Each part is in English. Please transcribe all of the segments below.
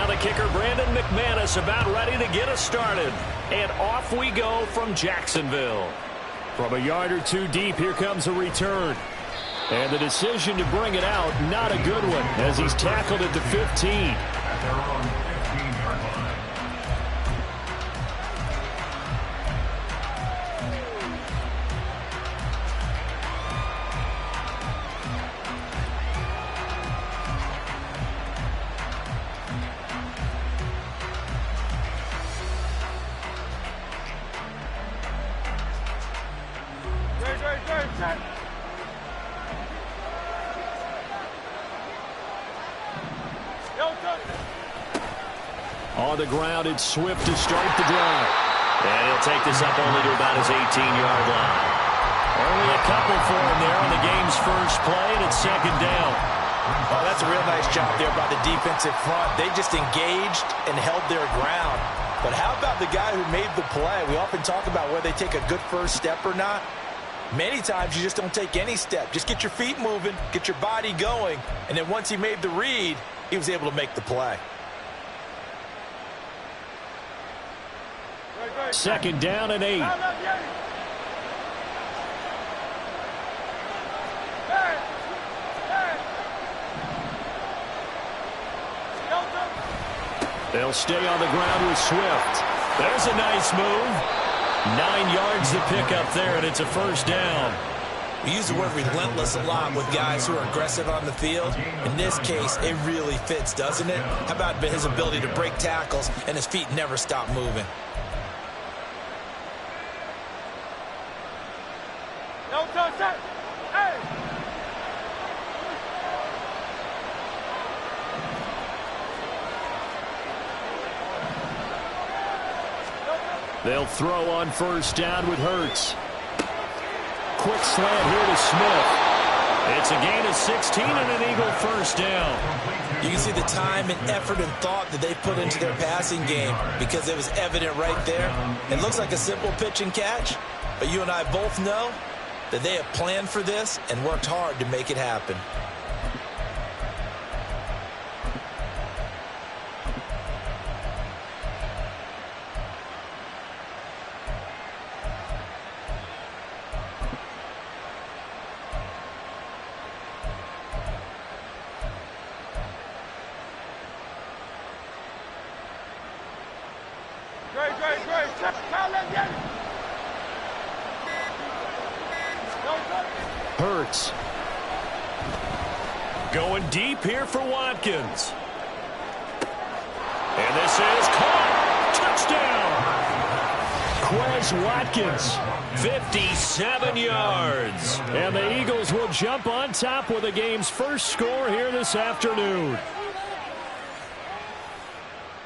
Now the kicker, Brandon McManus, about ready to get us started. And off we go from Jacksonville. From a yard or two deep, here comes a return. And the decision to bring it out, not a good one, as he's tackled at the 15. On the ground, it's Swift to start the drive. And he'll take this up only to about his 18-yard line. Only a couple for him there on the game's first play, and it's second down. Oh, that's a real nice job there by the defensive front. They just engaged and held their ground. But how about the guy who made the play? We often talk about whether they take a good first step or not. Many times you just don't take any step. Just get your feet moving, get your body going, and then once he made the read, he was able to make the play. Second down and 8. They'll stay on the ground with Swift. There's a nice move. 9 yards to pick up there, and it's a first down. We use the word relentless a lot with guys who are aggressive on the field. In this case, it really fits, doesn't it? How about his ability to break tackles and his feet never stop moving? They'll throw on first down with Hurts. Quick slant here to Smith. It's a gain of 16 and an Eagle first down. You can see the time and effort and thought that they put into their passing game because it was evident right there. It looks like a simple pitch and catch, but you and I both know that they have planned for this and worked hard to make it happen. Hurts. Going deep here for Watkins. And this is caught. Touchdown. Quez Watkins. 57 yards. And the Eagles will jump on top with the game's first score here this afternoon.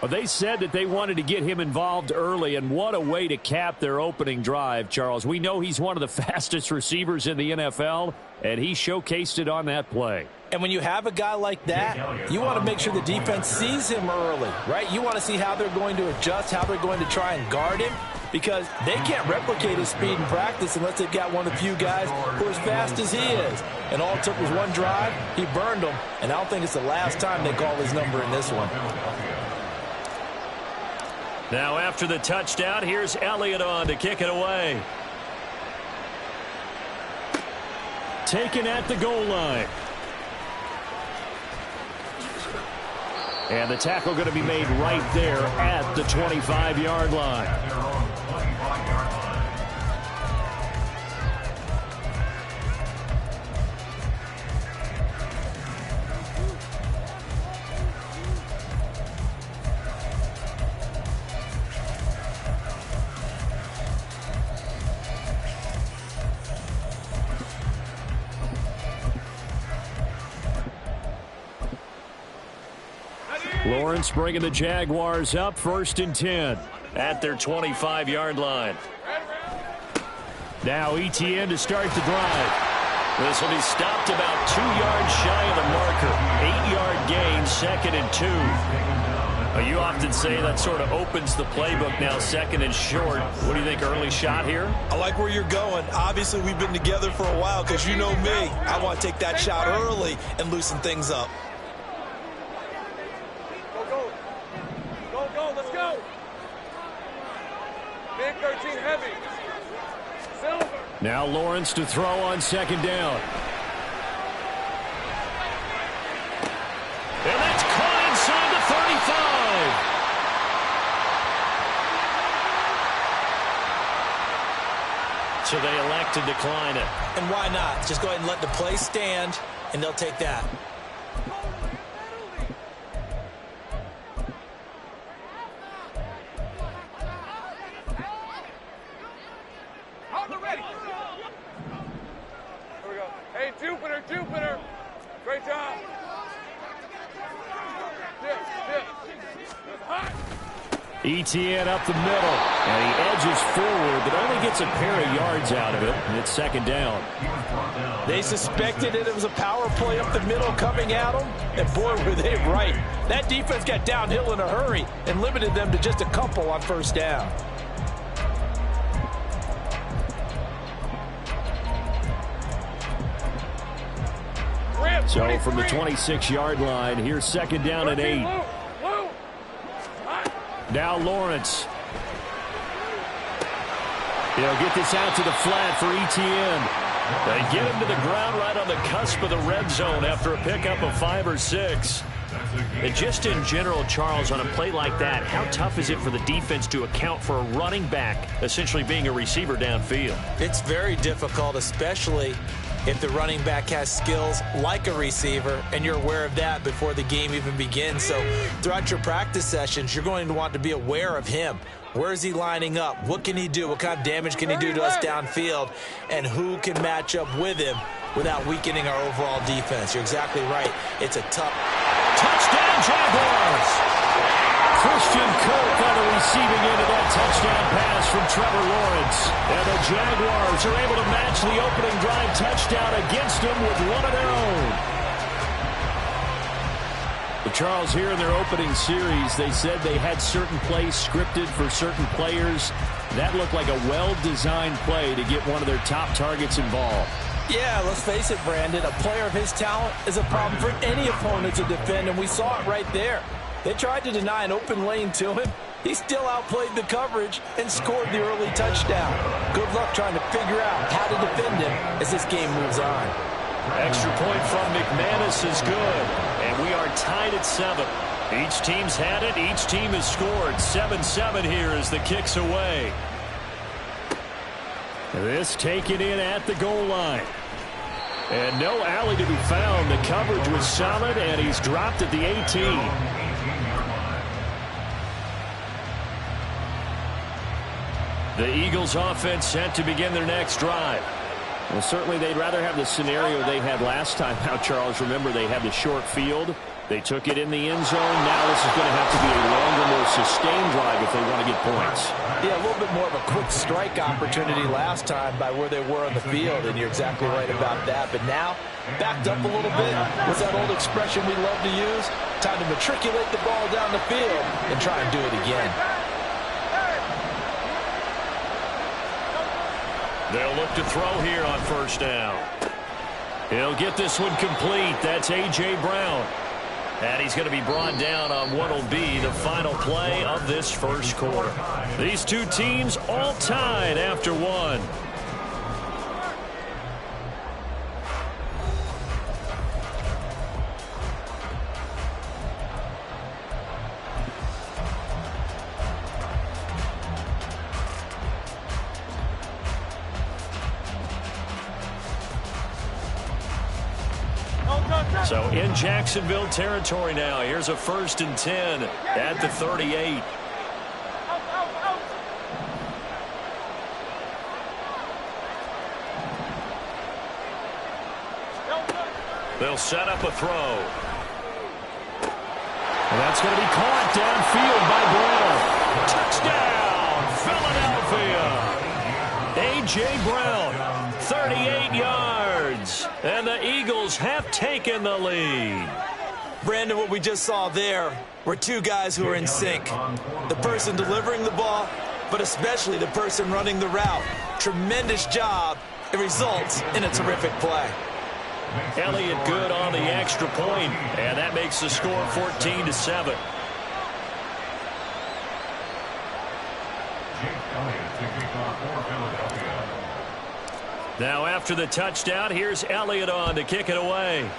Well, they said that they wanted to get him involved early, and what a way to cap their opening drive, Charles. We know he's one of the fastest receivers in the NFL, and he showcased it on that play. And when you have a guy like that, you want to make sure the defense sees him early, right? You want to see how they're going to adjust, how they're going to try and guard him, because they can't replicate his speed in practice unless they've got one of the few guys who are as fast as he is. And all it took was one drive. He burned them, and I don't think it's the last time they call his number in this one. Now after the touchdown, here's Elliott on to kick it away. Taken at the goal line. And the tackle going to be made right there at the 25-yard line. Lawrence bringing the Jaguars up, 1st and 10. At their 25-yard line. Now ETN to start the drive. This will be stopped about 2 yards shy of the marker. 8-yard gain, 2nd and 2. You often say that sort of opens the playbook now, 2nd and short. What do you think, early shot here? I like where you're going. Obviously, we've been together for a while because you know me. I want to take that shot early and loosen things up. Big 13 heavy. Silver. Now Lawrence to throw on second down. And that's caught inside the 35. So they elect to decline it. And why not? Just go ahead and let the play stand, and they'll take that. Jupiter. Great job. Etienne up the middle, and he edges forward, but only gets a pair of yards out of it, and it's second down. They suspected it was a power play up the middle coming at them, and boy, were they right. That defense got downhill in a hurry and limited them to just a couple on first down. So from the 26-yard line, here's second down and 8. Now Lawrence. He'll get this out to the flat for Etienne. They get him to the ground right on the cusp of the red zone after a pickup of 5 or 6. And just in general, Charles, on a play like that, how tough is it for the defense to account for a running back essentially being a receiver downfield? It's very difficult, especially if the running back has skills like a receiver, and you're aware of that before the game even begins. So throughout your practice sessions, you're going to want to be aware of him. Where is he lining up? What can he do? What kind of damage can he do to us downfield? And who can match up with him without weakening our overall defense? You're exactly right. It's a tough. Touchdown, Jaguars! Christian Kirk on the receiving end of that touchdown pass from Trevor Lawrence. And the Jaguars are able to match the opening drive touchdown against them with one of their own. But Charles, here in their opening series, they said they had certain plays scripted for certain players. That looked like a well-designed play to get one of their top targets involved. Yeah, let's face it, Brandon. A player of his talent is a problem for any opponent to defend, and we saw it right there. They tried to deny an open lane to him. He still outplayed the coverage and scored the early touchdown. Good luck trying to figure out how to defend him as this game moves on. Extra point from McManus is good, and we are tied at 7. Each team's had it. Each team has scored. 7-7 here as the kick's away. This taken in at the goal line. And no alley to be found. The coverage was solid, and he's dropped at the 18. The Eagles offense set to begin their next drive. Well, certainly they'd rather have the scenario they had last time out, Charles. Remember, they had the short field. They took it in the end zone. Now this is going to have to be a longer, more sustained drive if they want to get points. Yeah, a little bit more of a quick strike opportunity last time by where they were on the field, and you're exactly right about that. But now, backed up a little bit. What's that old expression we love to use? Time to matriculate the ball down the field and try and do it again. They'll look to throw here on first down. He'll get this one complete. That's A.J. Brown. And he's going to be brought down on what will be the final play of this first quarter. These two teams all tied after one. So in Jacksonville territory now. Here's a 1st and 10 at the 38. They'll set up a throw. And that's going to be caught downfield by Brown. Touchdown, Philadelphia. A.J. Brown, 38 yards. And the Eagles have taken the lead. Brandon, what we just saw there were two guys who are in sync. The person delivering the ball, but especially the person running the route. Tremendous job. It results in a terrific play. Elliott good on the extra point, and that makes the score 14-7. Now after the touchdown, here's Elliott on to kick it away.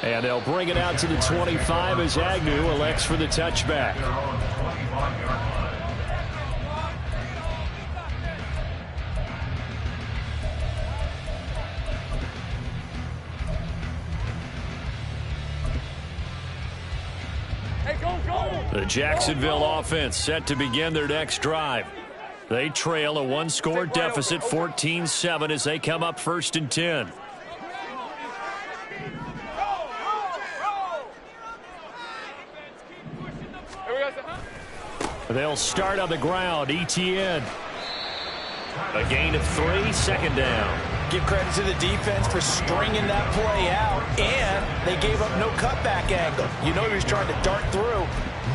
And they'll bring it out to the 25 as Agnew elects for the touchback. Hey, go! The Jacksonville offense set to begin their next drive. They trail a one-score deficit, 14-7, as they come up 1st and 10. They'll start on the ground. ETN. A gain of 3, 2nd down. Give credit to the defense for stringing that play out, and they gave up no cutback angle. You know he was trying to dart through.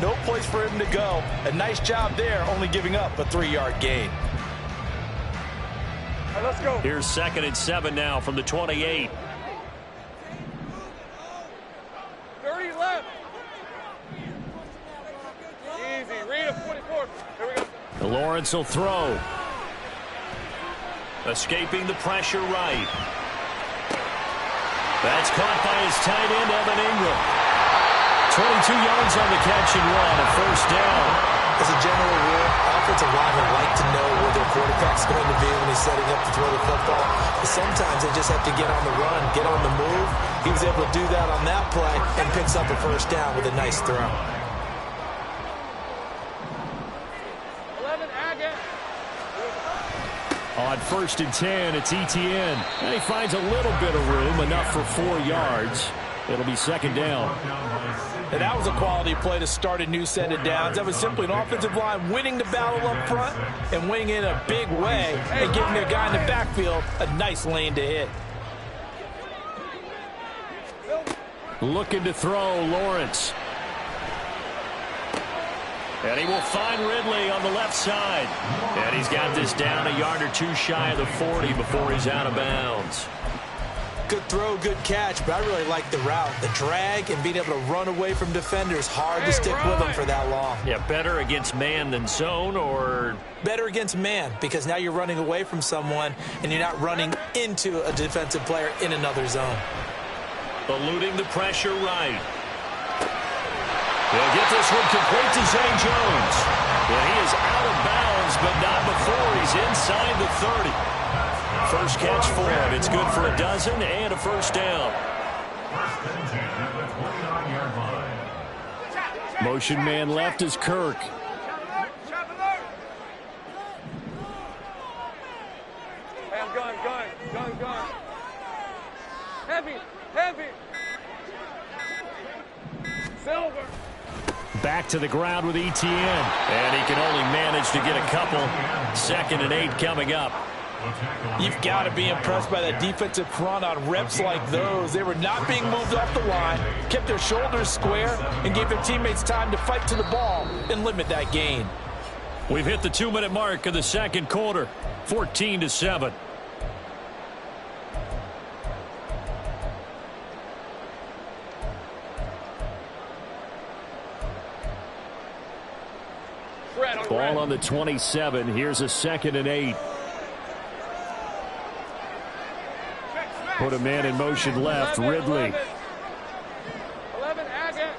No place for him to go. A nice job there, only giving up a 3-yard gain. All right, let's go. Here's 2nd and 7 now from the 28. 30 left. Easy. Read a 44. Here we go. Lawrence will throw. Escaping the pressure right. That's caught by his tight end, Evan Ingram. 22 yards on the catch and run, a 1st down. As a general rule, offensive linemen like to know where their quarterback's going to be when he's setting up to throw the football. But sometimes they just have to get on the run, get on the move. He was able to do that on that play and picks up a 1st down with a nice throw. 11 Agate. On 1st and 10, it's ETN. And he finds a little bit of room, enough for 4 yards. It'll be 2nd down. And that was a quality play to start a new set of downs. That was simply an offensive line winning the battle up front and winning in a big way and giving their guy in the backfield a nice lane to hit. Looking to throw, Lawrence. And he will find Ridley on the left side. And he's got this down a yard or 2 shy of the 40 before he's out of bounds. Good throw, good catch, but I really like the route. The drag and being able to run away from defenders, hard to stick with them for that long. Yeah, better against man than zone, or? Better against man, because now you're running away from someone and you're not running into a defensive player in another zone. Eluding the pressure right. They'll get this one complete to Zay Jones. And he is out of bounds, but not before he's inside the 30. First catch for him. It's good for a dozen and a 1st down. Motion man left is Kirk. Hey, I'm gun. Heavy. Silver. Back to the ground with ETN. And he can only manage to get a couple. 2nd and 8 coming up. You've got to be impressed by that defensive front on reps like those. They were not being moved off the line, kept their shoulders square, and gave their teammates time to fight to the ball and limit that gain. We've hit the 2-minute mark of the 2nd quarter, 14-7. Ball on the 27. Here's a 2nd and 8. Put a man in motion left. 11, Ridley. 11 Agate.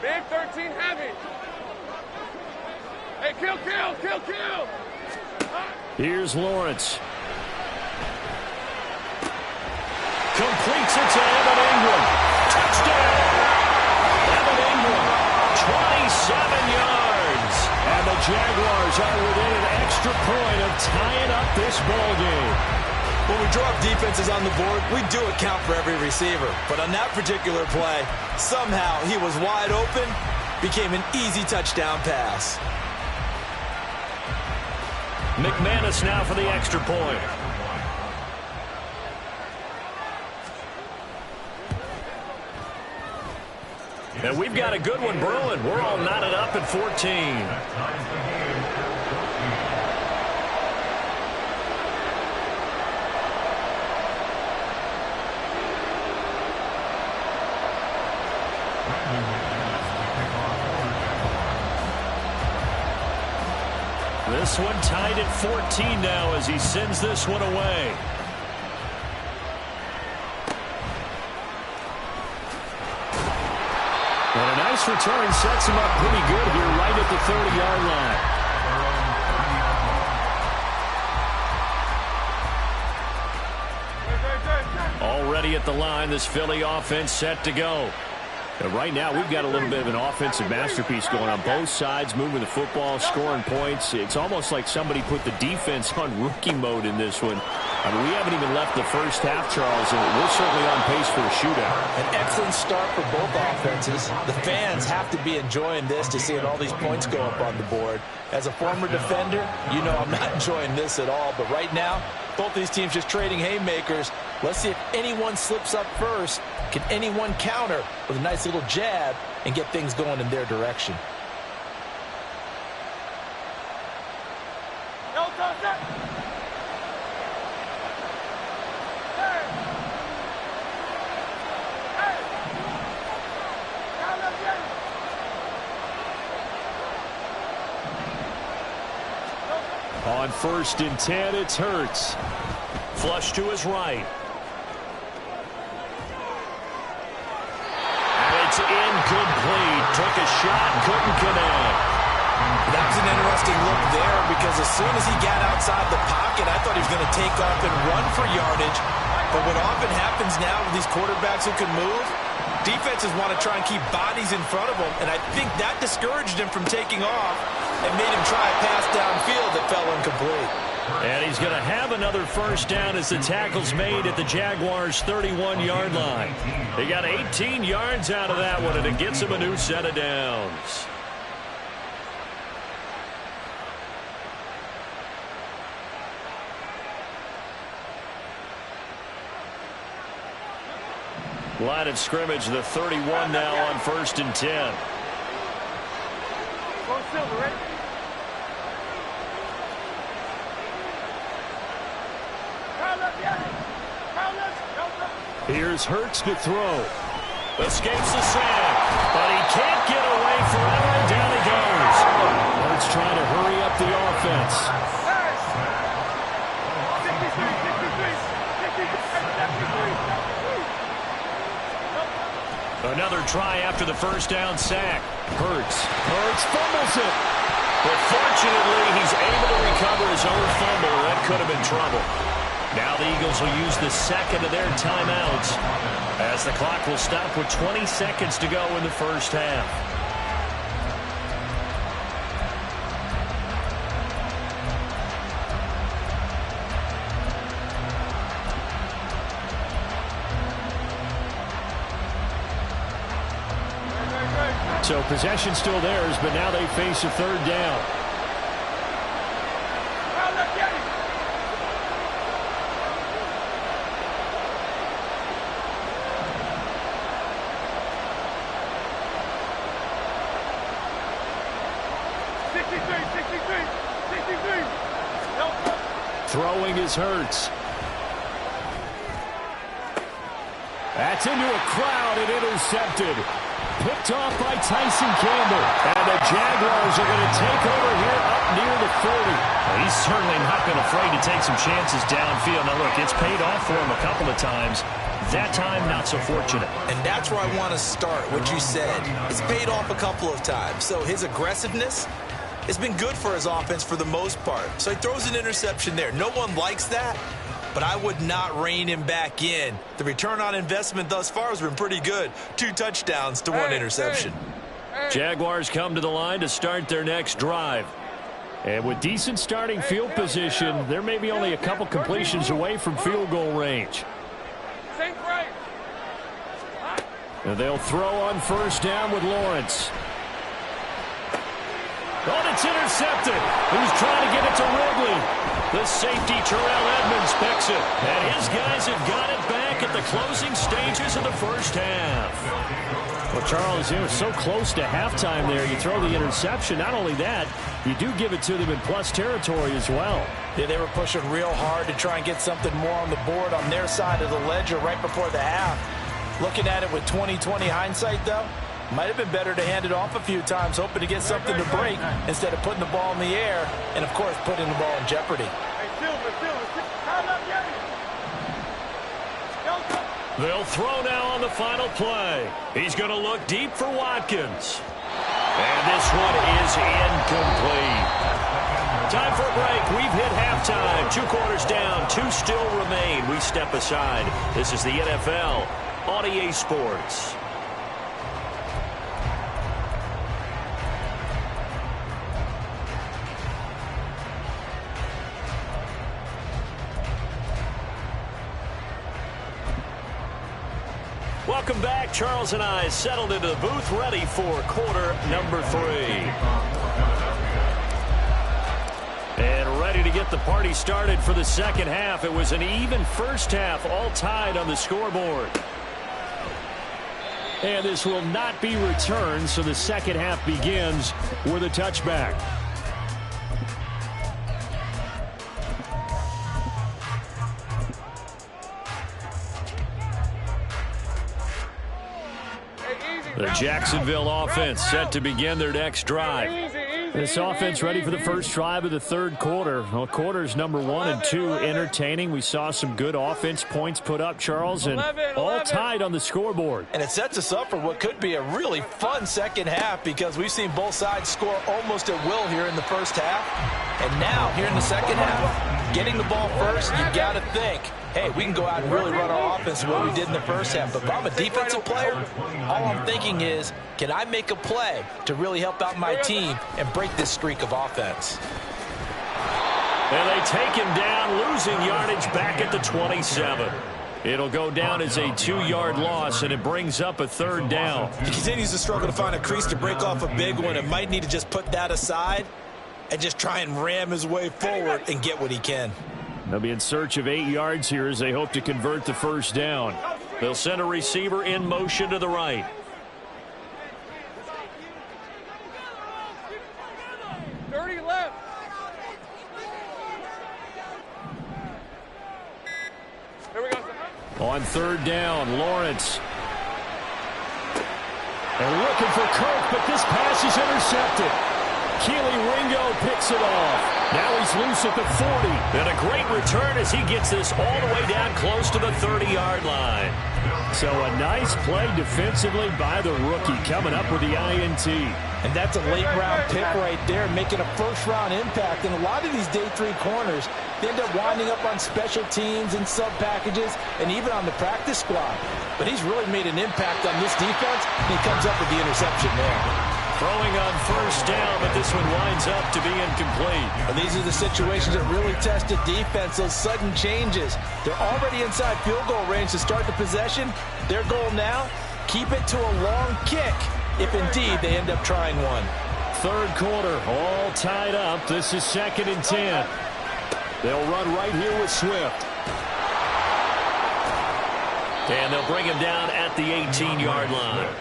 Big 13 heavy. Hey, kill. Here's Lawrence. Completes it to Evan Ingram. Touchdown! Evan Ingram, 27 yards. And the Jaguars are within an extra point of tying up this ball game. When we draw up defenses on the board, we do account for every receiver. But on that particular play, somehow he was wide open, became an easy touchdown pass. McManus now for the extra point. And we've got a good one brewing. We're all knotted up at 14. This one tied at 14 now as he sends this one away. And a nice return sets him up pretty good here right at the 30-yard line. Already at the line, this Philly offense set to go. And right now, we've got a little bit of an offensive masterpiece going on both sides, moving the football, scoring points. It's almost like somebody put the defense on rookie mode in this one. I mean, we haven't even left the first half, Charles, and we're certainly on pace for a shootout. An excellent start for both offenses. The fans have to be enjoying this to seeing all these points go up on the board. As a former defender, you know I'm not enjoying this at all. But right now, both these teams just trading haymakers. Let's see if anyone slips up first. Can anyone counter with a nice little jab and get things going in their direction? On 1st and 10, it's Hurts. Flush to his right. And it's incomplete. Took a shot, couldn't connect. That was an interesting look there because as soon as he got outside the pocket, I thought he was going to take off and run for yardage. But what often happens now with these quarterbacks who can move, defenses want to try and keep bodies in front of them, and I think that discouraged him from taking off and made him try a pass downfield that fell incomplete. And he's going to have another first down as the tackle's made at the Jaguars' 31-yard line. They got 18 yards out of that one, and it gets him a new set of downs. Line of scrimmage, the 31 now on 1st and 10. Here's Hurts to throw. Escapes the sack, but he can't get away forever, and down he goes. Hurts trying to hurry up the offense. Another try after the first down sack. Hurts fumbles it. But fortunately, he's able to recover his own fumble. That could have been trouble. Now the Eagles will use the second of their timeouts as the clock will stop with 20 seconds to go in the first half. So possession still theirs, but now they face a third down. Throwing is Hurts. That's into a crowd and intercepted. Picked off by Tyson Campbell. And the Jaguars are going to take over here up near the 40. Well, he's certainly not been afraid to take some chances downfield. Now, look, it's paid off for him a couple of times. That time, not so fortunate. And that's where I want to start, what you said. It's paid off a couple of times. So his aggressiveness has been good for his offense for the most part. So he throws an interception there. No one likes that, but I would not rein him back in. The return on investment thus far has been pretty good. 2 touchdowns to 1 interception. Jaguars come to the line to start their next drive. And with decent starting field position, they're maybe only a couple completions away from field goal range. And they'll throw on first down with Lawrence. Oh, it's intercepted. Who's trying to get it to Ridley? The safety, Terrell Edmonds, picks it. And his guys have got it back at the closing stages of the first half. Well, Charles, it was so close to halftime there. You throw the interception. Not only that, you do give it to them in plus territory as well. Yeah, they were pushing real hard to try and get something more on the board on their side of the ledger right before the half. Looking at it with 20/20 hindsight, though, Might have been better to hand it off a few times, hoping to get something to break instead of putting the ball in the air and, of course, putting the ball in jeopardy. They'll throw now on the final play. He's going to look deep for Watkins. And this one is incomplete. Time for a break. We've hit halftime. 2 quarters down. 2 still remain. We step aside. This is the NFL on EA Sports. Welcome back. Charles and I settled into the booth, ready for quarter number 3. And ready to get the party started for the second half. It was an even first half, all tied on the scoreboard. And this will not be returned, so the second half begins with a touchback. The Jacksonville offense set to begin their next drive. This offense ready for the first drive of the third quarter. Well, quarters number 1 and 2 entertaining. We saw some good offense points put up, Charles, and all tied on the scoreboard. And it sets us up for what could be a really fun second half because we've seen both sides score almost at will here in the first half. And now, here in the second half, getting the ball first, you've got to think, hey, we can go out and really run our offense the way we did in the first half. But if I'm a defensive player, all I'm thinking is, can I make a play to really help out my team and break this streak of offense? And they take him down, losing yardage back at the 27. It'll go down as a 2-yard loss, and it brings up a third down. He continues to struggle to find a crease to break off a big one and might need to just put that aside and just try and ram his way forward and get what he can. They'll be in search of 8 yards here as they hope to convert the first down. They'll send a receiver in motion to the right. On third down, Lawrence. And looking for Kirk, but this pass is intercepted. Keely Ringo picks it off. Now he's loose at the 40. And a great return as he gets this all the way down close to the 30-yard line. So a nice play defensively by the rookie, coming up with the INT. And that's a late-round pick right there, making a first-round impact. And a lot of these day 3 corners, they end up winding up on special teams and sub-packages and even on the practice squad. But he's really made an impact on this defense, and he comes up with the interception there. Throwing on first down, but this one winds up to be incomplete. And these are the situations that really test the defense, those sudden changes. They're already inside field goal range to start the possession. Their goal now, keep it to a long kick, if indeed they end up trying one. Third quarter, all tied up. This is 2nd and 10. They'll run right here with Swift. And they'll bring him down at the 18-yard line.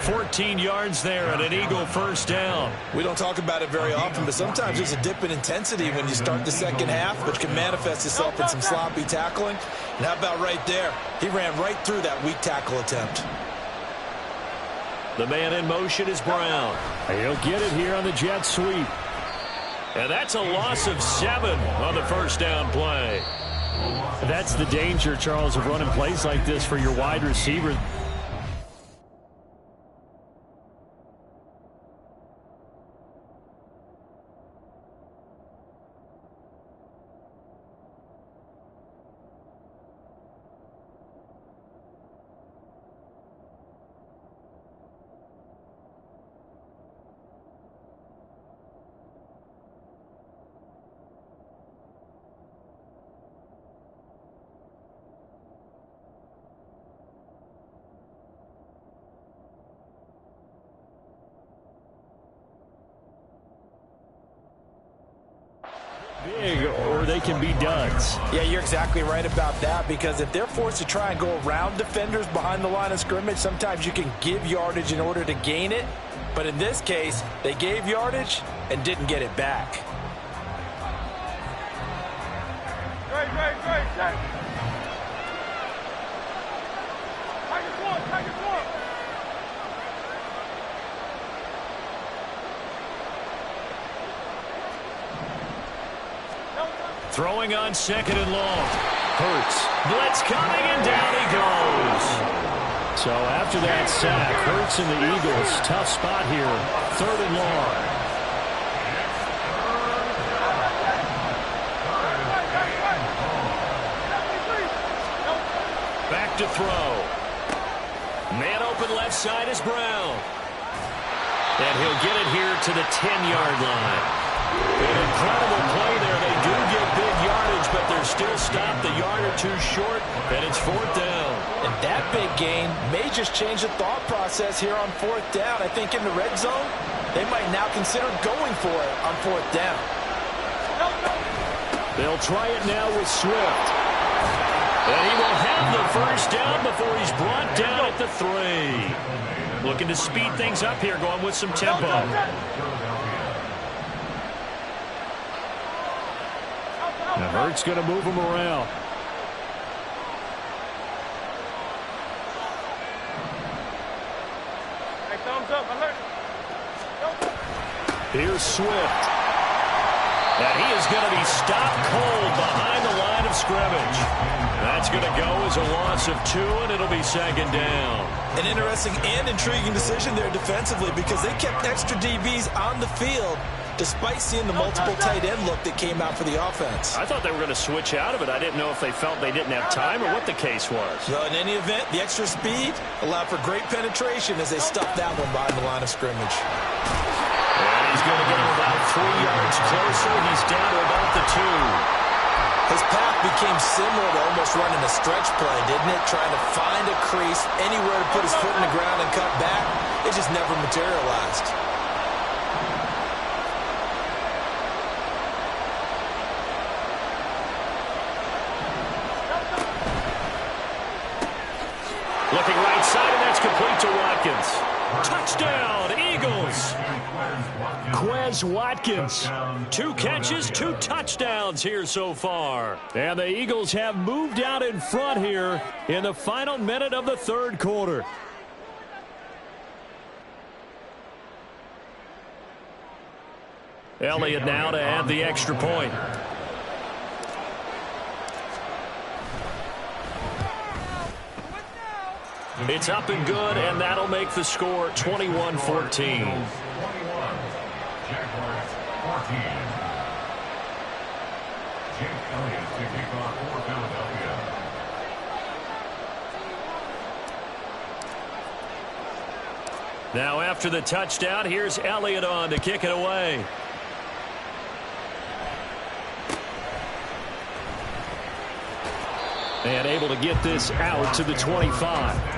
14 yards there and an Eagle first down. We don't talk about it very often, but sometimes there's a dip in intensity when you start the second half, which can manifest itself in some sloppy tackling. And how about right there? He ran right through that weak tackle attempt. The man in motion is Brown. He'll get it here on the jet sweep. And that's a loss of 7 on the first down play. That's the danger, Charles, of running plays like this for your wide receiver. Big, or they can be duds. Yeah, you're exactly right about that, because if they're forced to try and go around defenders behind the line of scrimmage, sometimes you can give yardage in order to gain it. But in this case, they gave yardage and didn't get it back. Throwing on 2nd and long. Hurts. Blitz coming, and down he goes. So after that sack, Hurts and the Eagles, tough spot here. 3rd and long. Back to throw. Man open left side is Brown. And he'll get it here to the 10-yard line. An incredible play there. They do get big yardage, but they're still stopped a yard or two short, and it's 4th down. And that big gain may just change the thought process here on 4th down. I think in the red zone, they might now consider going for it on 4th down. They'll try it now with Swift. And he will have the first down before he's brought down at the 3. Looking to speed things up here, going with some tempo. Now Hurts going to move him around. Hey, thumbs up, alert. Here's Swift. And he is going to be stopped cold behind the line of scrimmage. That's going to go as a loss of 2, and it'll be 2nd down. An interesting and intriguing decision there defensively because they kept extra DBs on the field despite seeing the multiple tight end look that came out for the offense. I thought they were going to switch out of it. I didn't know if they felt they didn't have time or what the case was. Well, in any event, the extra speed allowed for great penetration as they stuffed that one behind the line of scrimmage. And he's going to get him about 3 yards closer. He's down to about the 2. His path became similar to almost running a stretch play, didn't it? Trying to find a crease, anywhere to put his foot in the ground and cut back. It just never materialized. Looking right side, and that's complete to Watkins. Touchdown, Eagles. Quez Watkins. 2 catches, 2 touchdowns here so far. And the Eagles have moved out in front here in the final minute of the 3rd quarter. Elliott now to add the extra point. It's up and good, and that'll make the score 21-14. Now after the touchdown, here's Elliott on to kick it away. And able to get this out to the 25.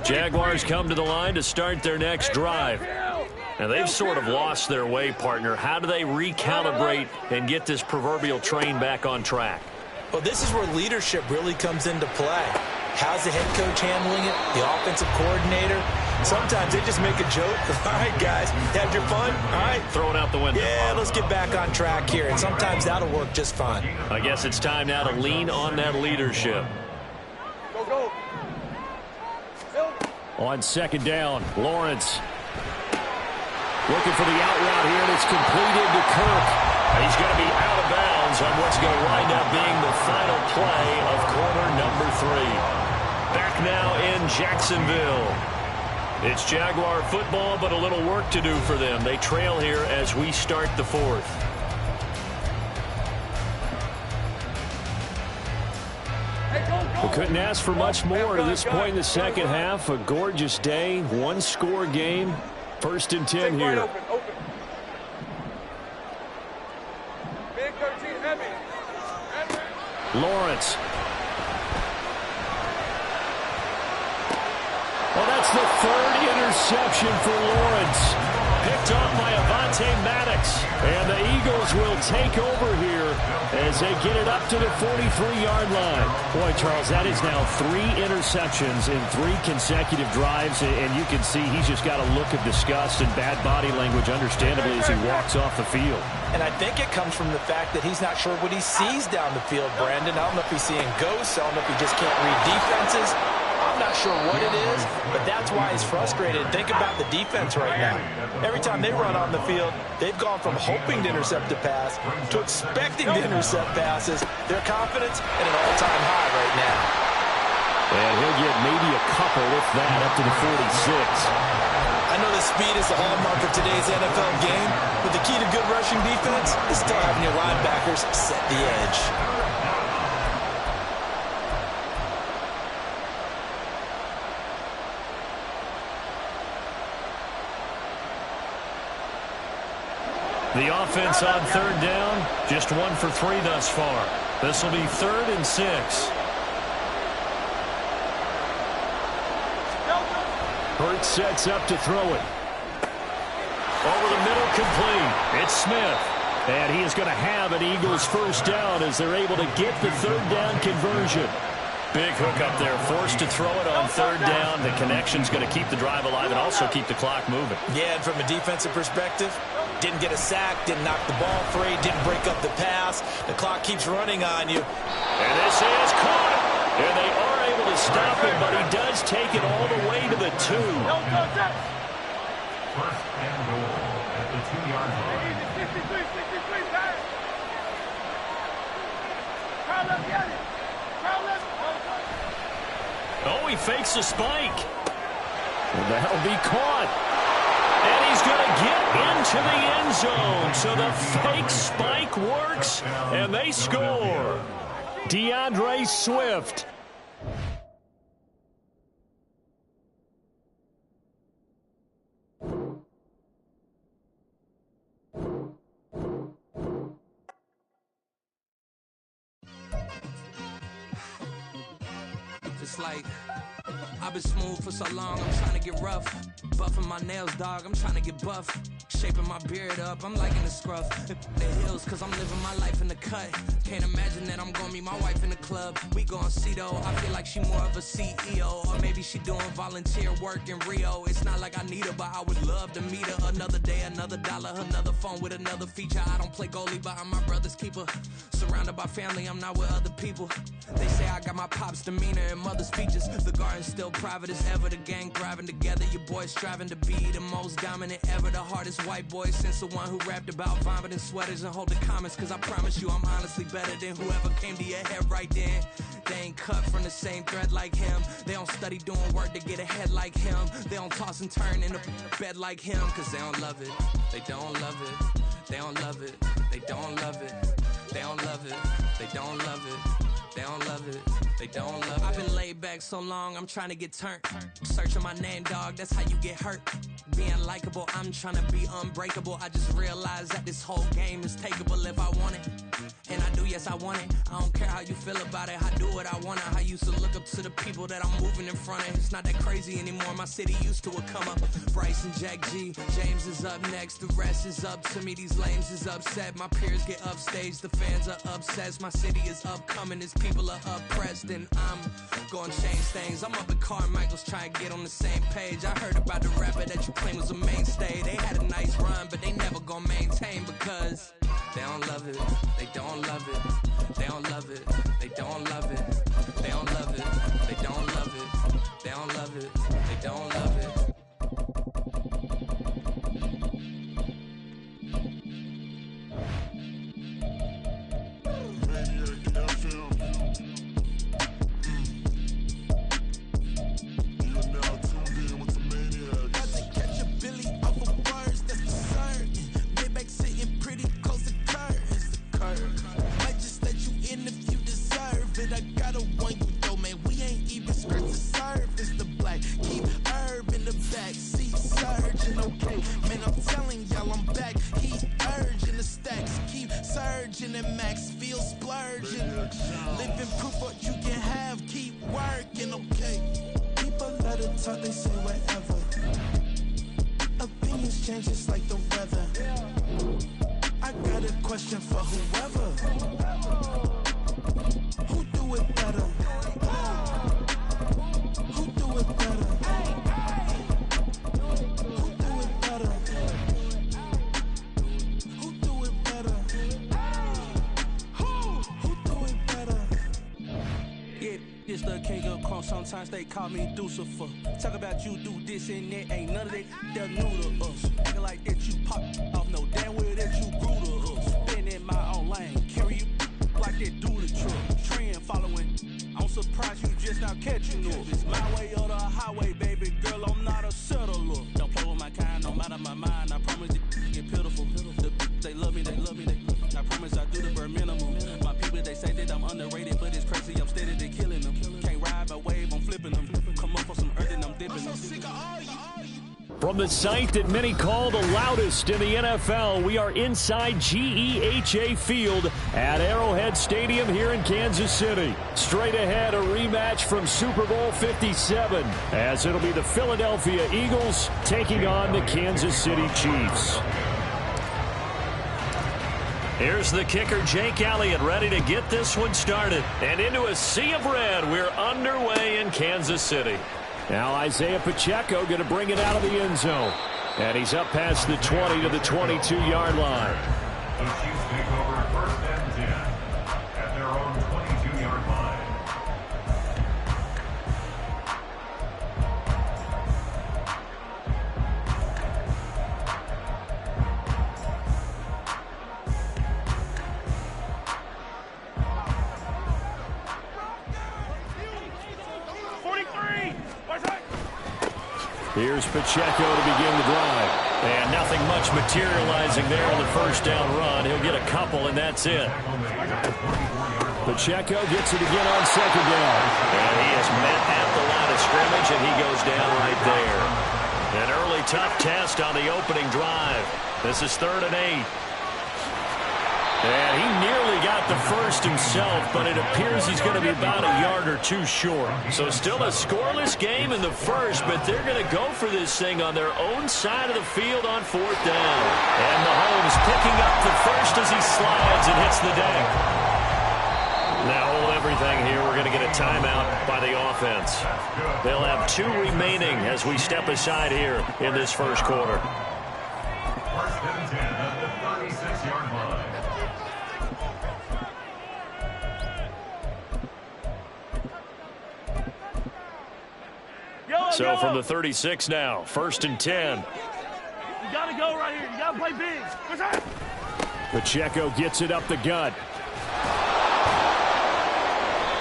Jaguars come to the line to start their next drive. Now, they've sort of lost their way, partner. How do they recalibrate and get this proverbial train back on track? Well, this is where leadership really comes into play. How's the head coach handling it? The offensive coordinator? Sometimes they just make a joke. All right, guys, had your fun? All right. Throw it out the window. Yeah, let's get back on track here. And sometimes that'll work just fine. I guess it's time now to lean on that leadership. Go, go. On 2nd down, Lawrence looking for the out route here, and it's completed to Kirk. He's going to be out of bounds on what's going to wind up being the final play of quarter number 3. Back now in Jacksonville. It's Jaguar football, but a little work to do for them. They trail here as we start the 4th. We couldn't ask for much more to this point in the second half. A gorgeous day, 1-score game. 1st and 10 here. Lawrence. Well, that's the 3rd interception for Lawrence. Picked off by Avonte Maddox. And the Eagles will take over here as they get it up to the 43-yard line. Boy, Charles, that is now 3 interceptions in 3 consecutive drives, and you can see he's just got a look of disgust and bad body language, understandably, as he walks off the field. And I think it comes from the fact that he's not sure what he sees down the field, Brandon. I don't know if he's seeing ghosts. I don't know if he just can't read defenses. I'm not sure what it is, but that's why he's frustrated. Think about the defense right now. Every time they run on the field, they've gone from hoping to intercept a pass to expecting to intercept passes. Their confidence at an all-time high right now. And he'll get maybe a couple, if that, up to the 46. I know the speed is the hallmark of today's NFL game, but the key to good rushing defense is still having your linebackers set the edge. The offense on 3rd down, just 1 for 3 thus far. This will be 3rd and 6. Hurts sets up to throw it. Over the middle, complete. It's Smith. And he is going to have an Eagles first down as they're able to get the 3rd down conversion. Big hook up there, forced to throw it on 3rd down. The connection's going to keep the drive alive and also keep the clock moving. Yeah, and from a defensive perspective, didn't get a sack, didn't knock the ball free, didn't break up the pass. The clock keeps running on you. And this is caught. And they are able to stop him, but he does take it all the way to the 2. First and goal at the 2-yard line. 63, pass. Oh, he fakes a spike. And that'll be caught. And he's going to get into the end zone. So the fake spike works, and they score. DeAndre Swift. It's like I've been smooth for so long, I'm trying to get rough. Buffing my nails, dog, I'm trying to get buff. Shaping my beard up, I'm liking the scruff. The hills, cause I'm living my life in the cut. Can't imagine that I'm gonna meet my wife in the club. We gon' see though, I feel like she more of a CEO. Or maybe she doing volunteer work in Rio. It's not like I need her, but I would love to meet her. Another day, another dollar, another phone with another feature. I don't play goalie, but I'm my brother's keeper. Surrounded by family, I'm not with other people. They say I got my pop's demeanor and mother's features. The garden's still private as ever. The gang thriving together. Your boys striving to be the most dominant ever. The hardest white boy since the one who rapped about vomiting sweaters and hold the comments. Cause I promise you I'm honestly better than whoever came to your head right then. They ain't cut from the same thread like him. They don't study doing work to get ahead like him. They don't toss and turn in the bed like him. Cause they don't love it. They don't love it. They don't love it. They don't love it. They don't love it. They don't love it. They don't love it. They don't love it. I've been laid back so long, I'm trying to get turned. Searching my name, dog, that's how you get hurt. Being likable, I'm trying to be unbreakable. I just realized that this whole game is takeable if I want it. And I do, yes, I want it. I don't care how you feel about it. I do what I want. I used to look up to the people that I'm moving in front of. It's not that crazy anymore. My city used to a come up. Bryce and Jack G. James is up next. The rest is up to me. These lames is upset. My peers get upstage. The fans are obsessed. My city is upcoming. These people are oppressed. And I'm gonna change things. I'm up at Carmichael's trying to get on the same page. I heard about the rapper that you claim was a mainstay. They had a nice run, but they never gonna maintain because they don't love it. They don't love it. They don't love it. They don't love it. They don't love it. They don't love it. They don't love it. They don't love it. Talk, they say whatever. Opinions change just like the weather. I got a question for whoever. wrong, sometimes they call me Lucifer. Talk about you do this and that, ain't none of that, they're new to us. Acting like that you pop off, no damn well that you grew to us. Been in my own lane, carry you like that do the truck. Trend following, I'm surprised you just now catching up. It's my way or the highway, baby girl, I'm not a settler. Don't play with my kind, no matter my mind, I promise it get pitiful. They love me, I promise I do the bare minimum. My people, they say that I'm underrated, but it's crazy, I'm steady, they killing them. Can't ride my wave, I'm flipping them. Come up for some earth and I'm dipping them. From the site that many call the loudest in the NFL, we are inside GEHA Field at Arrowhead Stadium here in Kansas City. Straight ahead, a rematch from Super Bowl 57, as it'll be the Philadelphia Eagles taking on the Kansas City Chiefs. Here's the kicker, Jake Elliott, ready to get this one started. And into a sea of red, we're underway in Kansas City. Now Isaiah Pacheco going to bring it out of the end zone. And he's up past the 20 to the 22-yard line. The Chiefs take over first and 10 at their own 22-yard line. Here's Pacheco to begin the drive. And nothing much materializing there on the first down run. He'll get a couple, and that's it. Pacheco gets it again on second down. And he is met at the line of scrimmage, and he goes down right there. An early tough test on the opening drive. This is 3rd and 8. And he nearly got the first himself, but it appears he's going to be about a yard or two short. So still a scoreless game in the first, but they're going to go for this thing on their own side of the field on 4th down. And Mahomes picking up the first as he slides and hits the deck. Now hold everything here. We're going to get a timeout by the offense. They'll have 2 remaining as we step aside here in this first quarter. First and 10 at the 36-yard line. So from the 36 now, 1st and 10. You got to go right here. You got to play big. What's that? Pacheco gets it up the gut.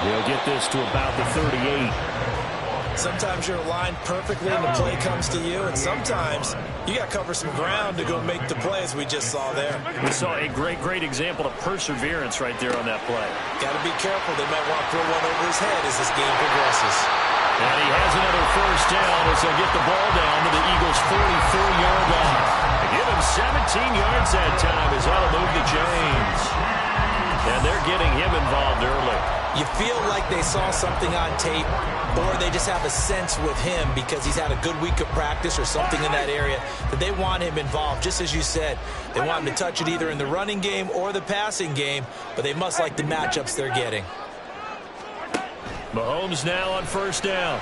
He'll get this to about the 38. Sometimes you're aligned perfectly and the play comes to you, and sometimes you got to cover some ground to go make the play, as we just saw there. We saw a great example of perseverance right there on that play. Got to be careful. They might want to throw one over his head as this game progresses. And he has another first down as they'll get the ball down to the Eagles' 44-yard line. They give him 17 yards that time as that'll move the chains. And they're getting him involved early. You feel like they saw something on tape, or they just have a sense with him because he's had a good week of practice or something in that area that they want him involved. Just as you said, they want him to touch it either in the running game or the passing game, but they must like the matchups they're getting. Mahomes now on first down.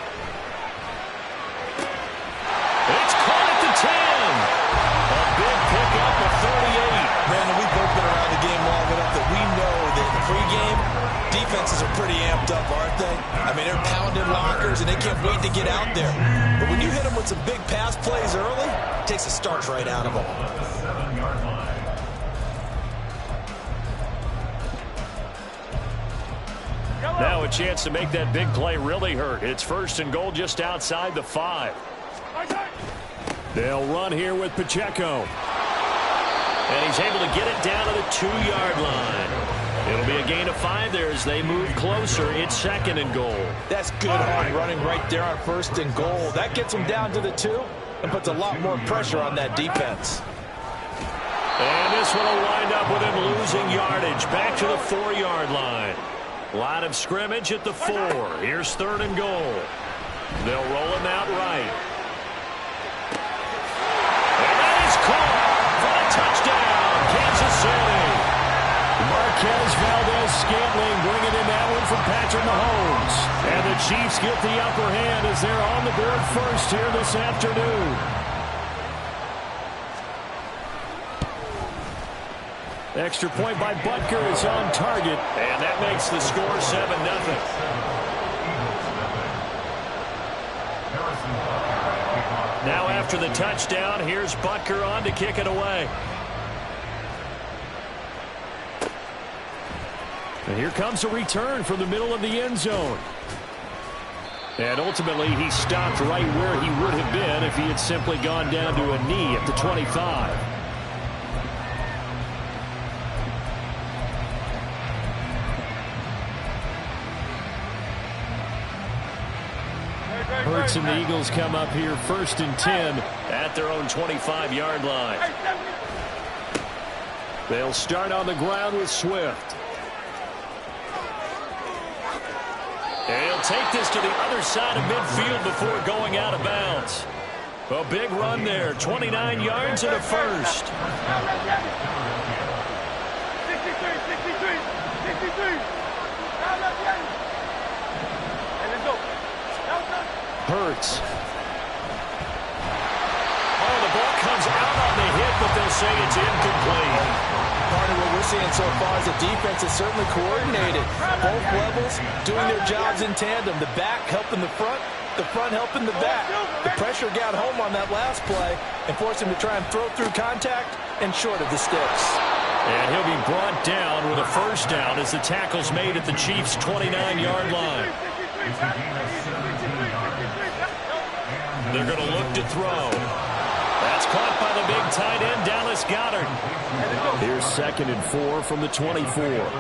It's caught at the 10. A big pickup of 38. Man, we've both been around the game long enough that we know that pregame defenses are pretty amped up, aren't they? I mean, they're pounding lockers, and they can't wait to get out there. But when you hit them with some big pass plays early, it takes a starch right out of them. Now a chance to make that big play really hurt. It's 1st and goal just outside the 5. They'll run here with Pacheco. And he's able to get it down to the 2-yard line. It'll be a gain of 5 there as they move closer. It's 2nd and goal. That's good hard running right there on 1st and goal. That gets them down to the 2 and puts a lot more pressure on that defense. And this one will wind up with him losing yardage. Back to the 4-yard line. Line of scrimmage at the 4. Here's 3rd and goal. They'll roll him out right. And that is caught for a touchdown, Kansas City. Marquez Valdez-Scantling bringing in that one from Patrick Mahomes. And the Chiefs get the upper hand as they're on the board first here this afternoon. Extra point by Butker is on target. And that makes the score 7-0. Now after the touchdown, here's Butker on to kick it away. And here comes a return from the middle of the end zone. And ultimately, he stopped right where he would have been if he had simply gone down to a knee at the 25. Hurts and the Eagles come up here 1st and 10 at their own 25-yard line. They'll start on the ground with Swift. And he'll take this to the other side of midfield before going out of bounds. A big run there, 29 yards and a first. 63. Hurts. Oh, the ball comes out on the hit, but they'll say it's incomplete. Part of what we're seeing so far is the defense is certainly coordinated. Both levels doing their jobs in tandem. The back helping the front helping the back. The pressure got home on that last play and forced him to try and throw through contact and short of the sticks. And he'll be brought down with a first down as the tackle's made at the Chiefs' 29-yard line. They're going to look to throw. That's caught by the big tight end, Dallas Goedert. Here's 2nd and 4 from the 24. Brings up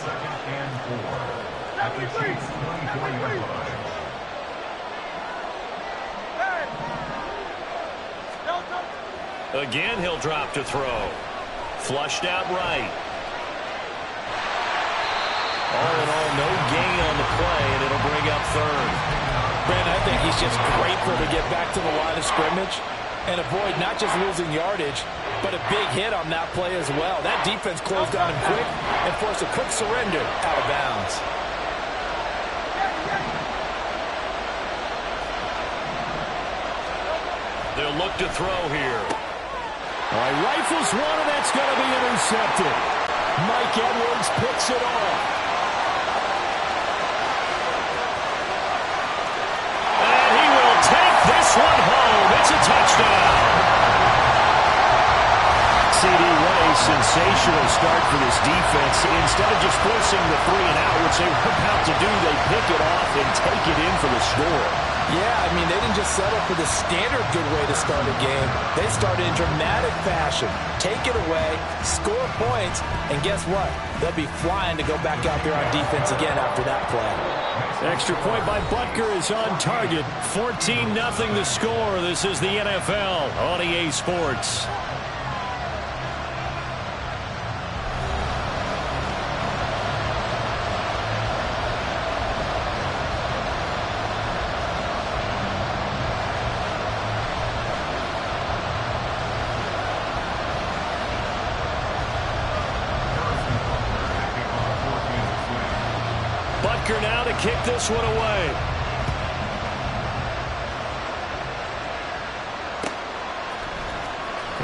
2nd and 4 at the Chiefs' 24-yard line. Again, he'll drop to throw. Flushed out right. All in all, no gain on the play, and it'll bring up 3rd. Brandon, I think he's just grateful to get back to the line of scrimmage and avoid not just losing yardage, but a big hit on that play as well. That defense closed on him quick and forced a quick surrender out of bounds. They'll look to throw here. All right, rifles one, and that's going to be intercepted. Mike Edwards picks it off. And he will take this one home. It's a touchdown. C.D. Ray, sensational start for this defense. Instead of just forcing the 3 and out, which they were about to do, they pick it off and take it in for the score. Yeah, I mean, they didn't just settle for the standard good way to start a game. They started in dramatic fashion. Take it away, score points, and guess what? They'll be flying to go back out there on defense again after that play. Extra point by Butker is on target. 14-0 the score. This is the NFL on EA Sports. Now to kick this one away.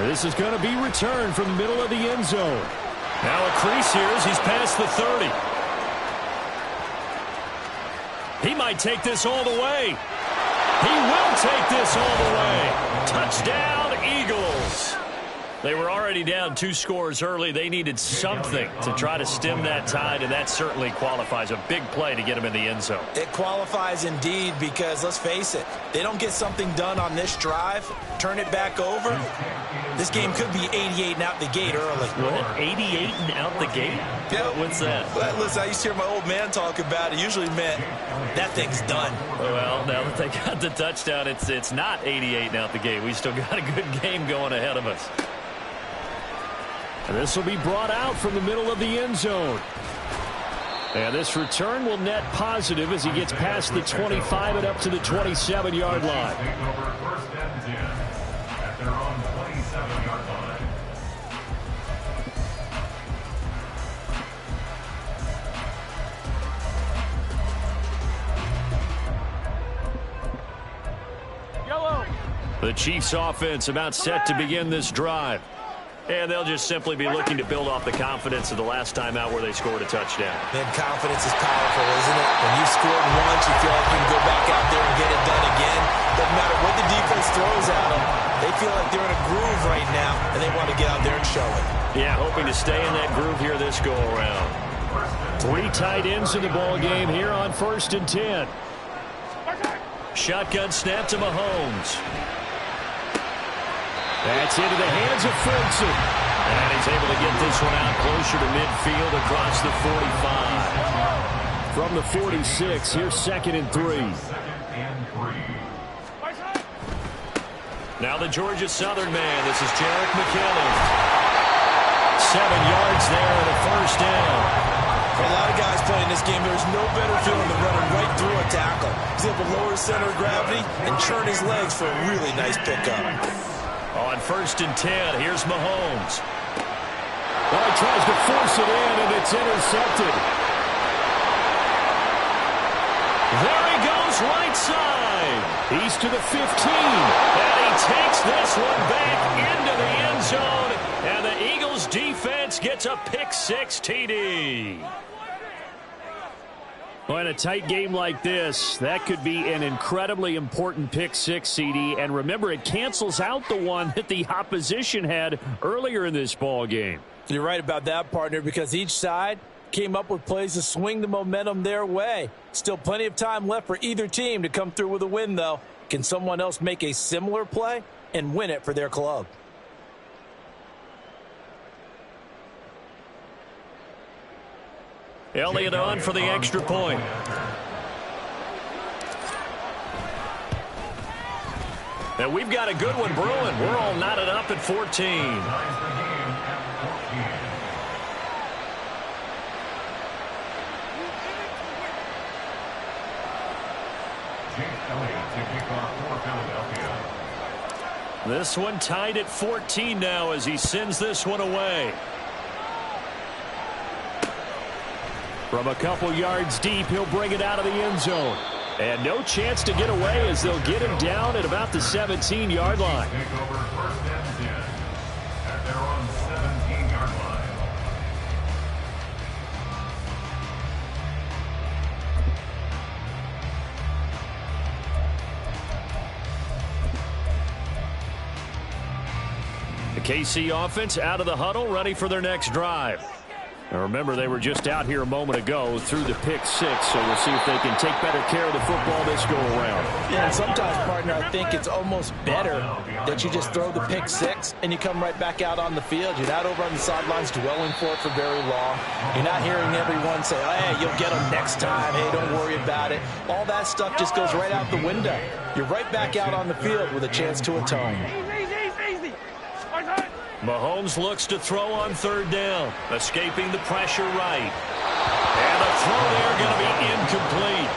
This is going to be returned from the middle of the end zone. Now a crease here as he's past the 30. He might take this all the way. He will take this all the way. Touchdown, Eagles. They were already down 2 scores early. They needed something to try to stem that tide, and that certainly qualifies. A big play to get him in the end zone. It qualifies indeed because, let's face it, they don't get something done on this drive, turn it back over, this game could be 88 and out the gate early. What? 88 and out the gate? Yeah. What's that? Well, listen, I used to hear my old man talk about it. Usually meant that thing's done. Well, now that they got the touchdown, it's not 88 and out the gate. We still got a good game going ahead of us. And this will be brought out from the middle of the end zone. And this return will net positive as he gets past the 25 and up to the 27-yard line. Take over 1st and 10 at their own 27-yard line. Yellow. The Chiefs offense about set to begin this drive. And they'll just simply be looking to build off the confidence of the last time out where they scored a touchdown. Man, confidence is powerful, isn't it? When you scored once, you feel like you can go back out there and get it done again. Doesn't matter what the defense throws at them. They feel like they're in a groove right now, and they want to get out there and show it. Yeah, hoping to stay in that groove here this go-around. 3 tight ends in the ball game here on 1st and 10. Shotgun snap to Mahomes. That's into the hands of Ferguson. And he's able to get this one out closer to midfield across the 45. From the 46, here's 2nd and 3. Now the Georgia Southern man. This is Jerick McKinnon. 7 yards there and a first down. For a lot of guys playing this game, there's no better feeling than running right through a tackle. He's able to lower his center of gravity and churn his legs for a really nice pickup. On 1st and 10, here's Mahomes. Well, he tries to force it in, and it's intercepted. There he goes, right side. He's to the 15. And he takes this one back into the end zone. And the Eagles defense gets a pick-6 TD. Well, in a tight game like this, that could be an incredibly important pick-6, CD. And remember, it cancels out the one that the opposition had earlier in this ball game. You're right about that, partner, because each side came up with plays to swing the momentum their way. Still plenty of time left for either team to come through with a win, though. Can someone else make a similar play and win it for their club? Elliott on for the extra point. And we've got a good one brewing. We're all knotted up at 14. This one tied at 14 now as he sends this one away. From a couple yards deep, he'll bring it out of the end zone. And no chance to get away as they'll get him down at about the 17-yard line. The KC offense out of the huddle, ready for their next drive. Now remember, they were just out here a moment ago through the pick-6, so we'll see if they can take better care of the football this go-around. Yeah, and sometimes, partner, I think it's almost better that you just throw the pick-6 and you come right back out on the field. You're not over on the sidelines dwelling for it for very long. You're not hearing everyone say, oh, hey, you'll get them next time. Hey, don't worry about it. All that stuff just goes right out the window. You're right back out on the field with a chance to atone. Mahomes looks to throw on 3rd down, escaping the pressure right. And a throw there going to be incomplete.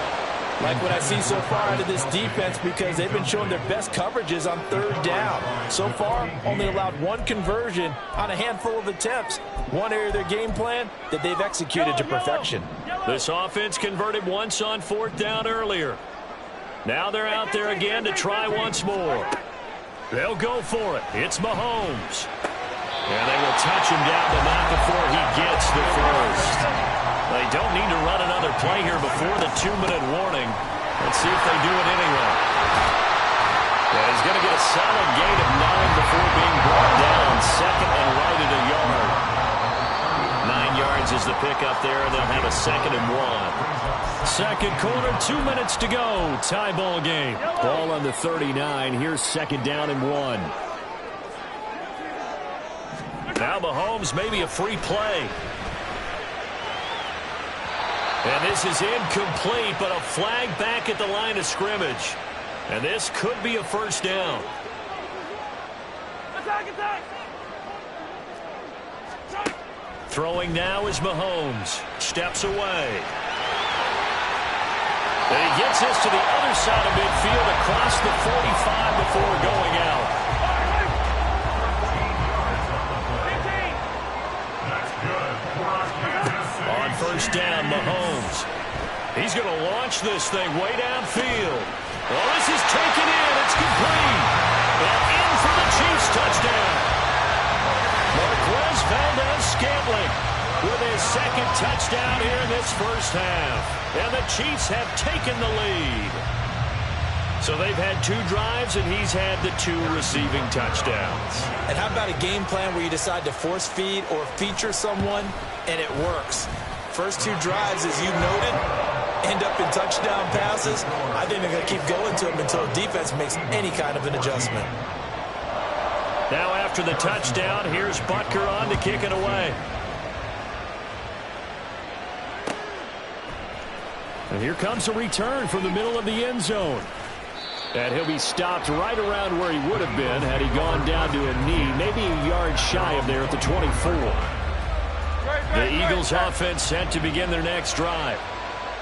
Like what I see so far out of this defense, because they've been showing their best coverages on 3rd down. So far, only allowed 1 conversion on a handful of attempts. One area of their game plan that they've executed to perfection. This offense converted once on 4th down earlier. Now they're out there again to try once more. They'll go for it. It's Mahomes. And they will touch him down, but not before he gets the first. They don't need to run another play here before the 2-minute warning. Let's see if they do it anyway. And he's going to get a solid gain of 9 before being brought down. 2nd and right at a yard. 9 yards is the pickup there, and they'll have a 2nd and 1. Second quarter, 2 minutes to go. Tie ball game. Ball on the 39. Here's 2nd down and 1. Now Mahomes, maybe a free play. And this is incomplete, but a flag back at the line of scrimmage. And this could be a first down. Throwing now is Mahomes. Steps away. And he gets this to the other side of midfield across the 45 before going out. On 1st down, Mahomes. He's going to launch this thing way downfield. Well, this is taken in. It's complete. And in for the Chiefs touchdown. Valdez Scantling with his second touchdown here in this first half. And the Chiefs have taken the lead. So they've had 2 drives, and he's had the 2 receiving touchdowns. And how about a game plan where you decide to force feed or feature someone, and it works? First 2 drives, as you noted, end up in touchdown passes. I think they're going to keep going to them until defense makes any kind of an adjustment. Now after the touchdown, here's Butker on to kick it away. And here comes a return from the middle of the end zone. And he'll be stopped right around where he would have been had he gone down to a knee, maybe a yard shy of there at the 24. The Eagles offense set to begin their next drive.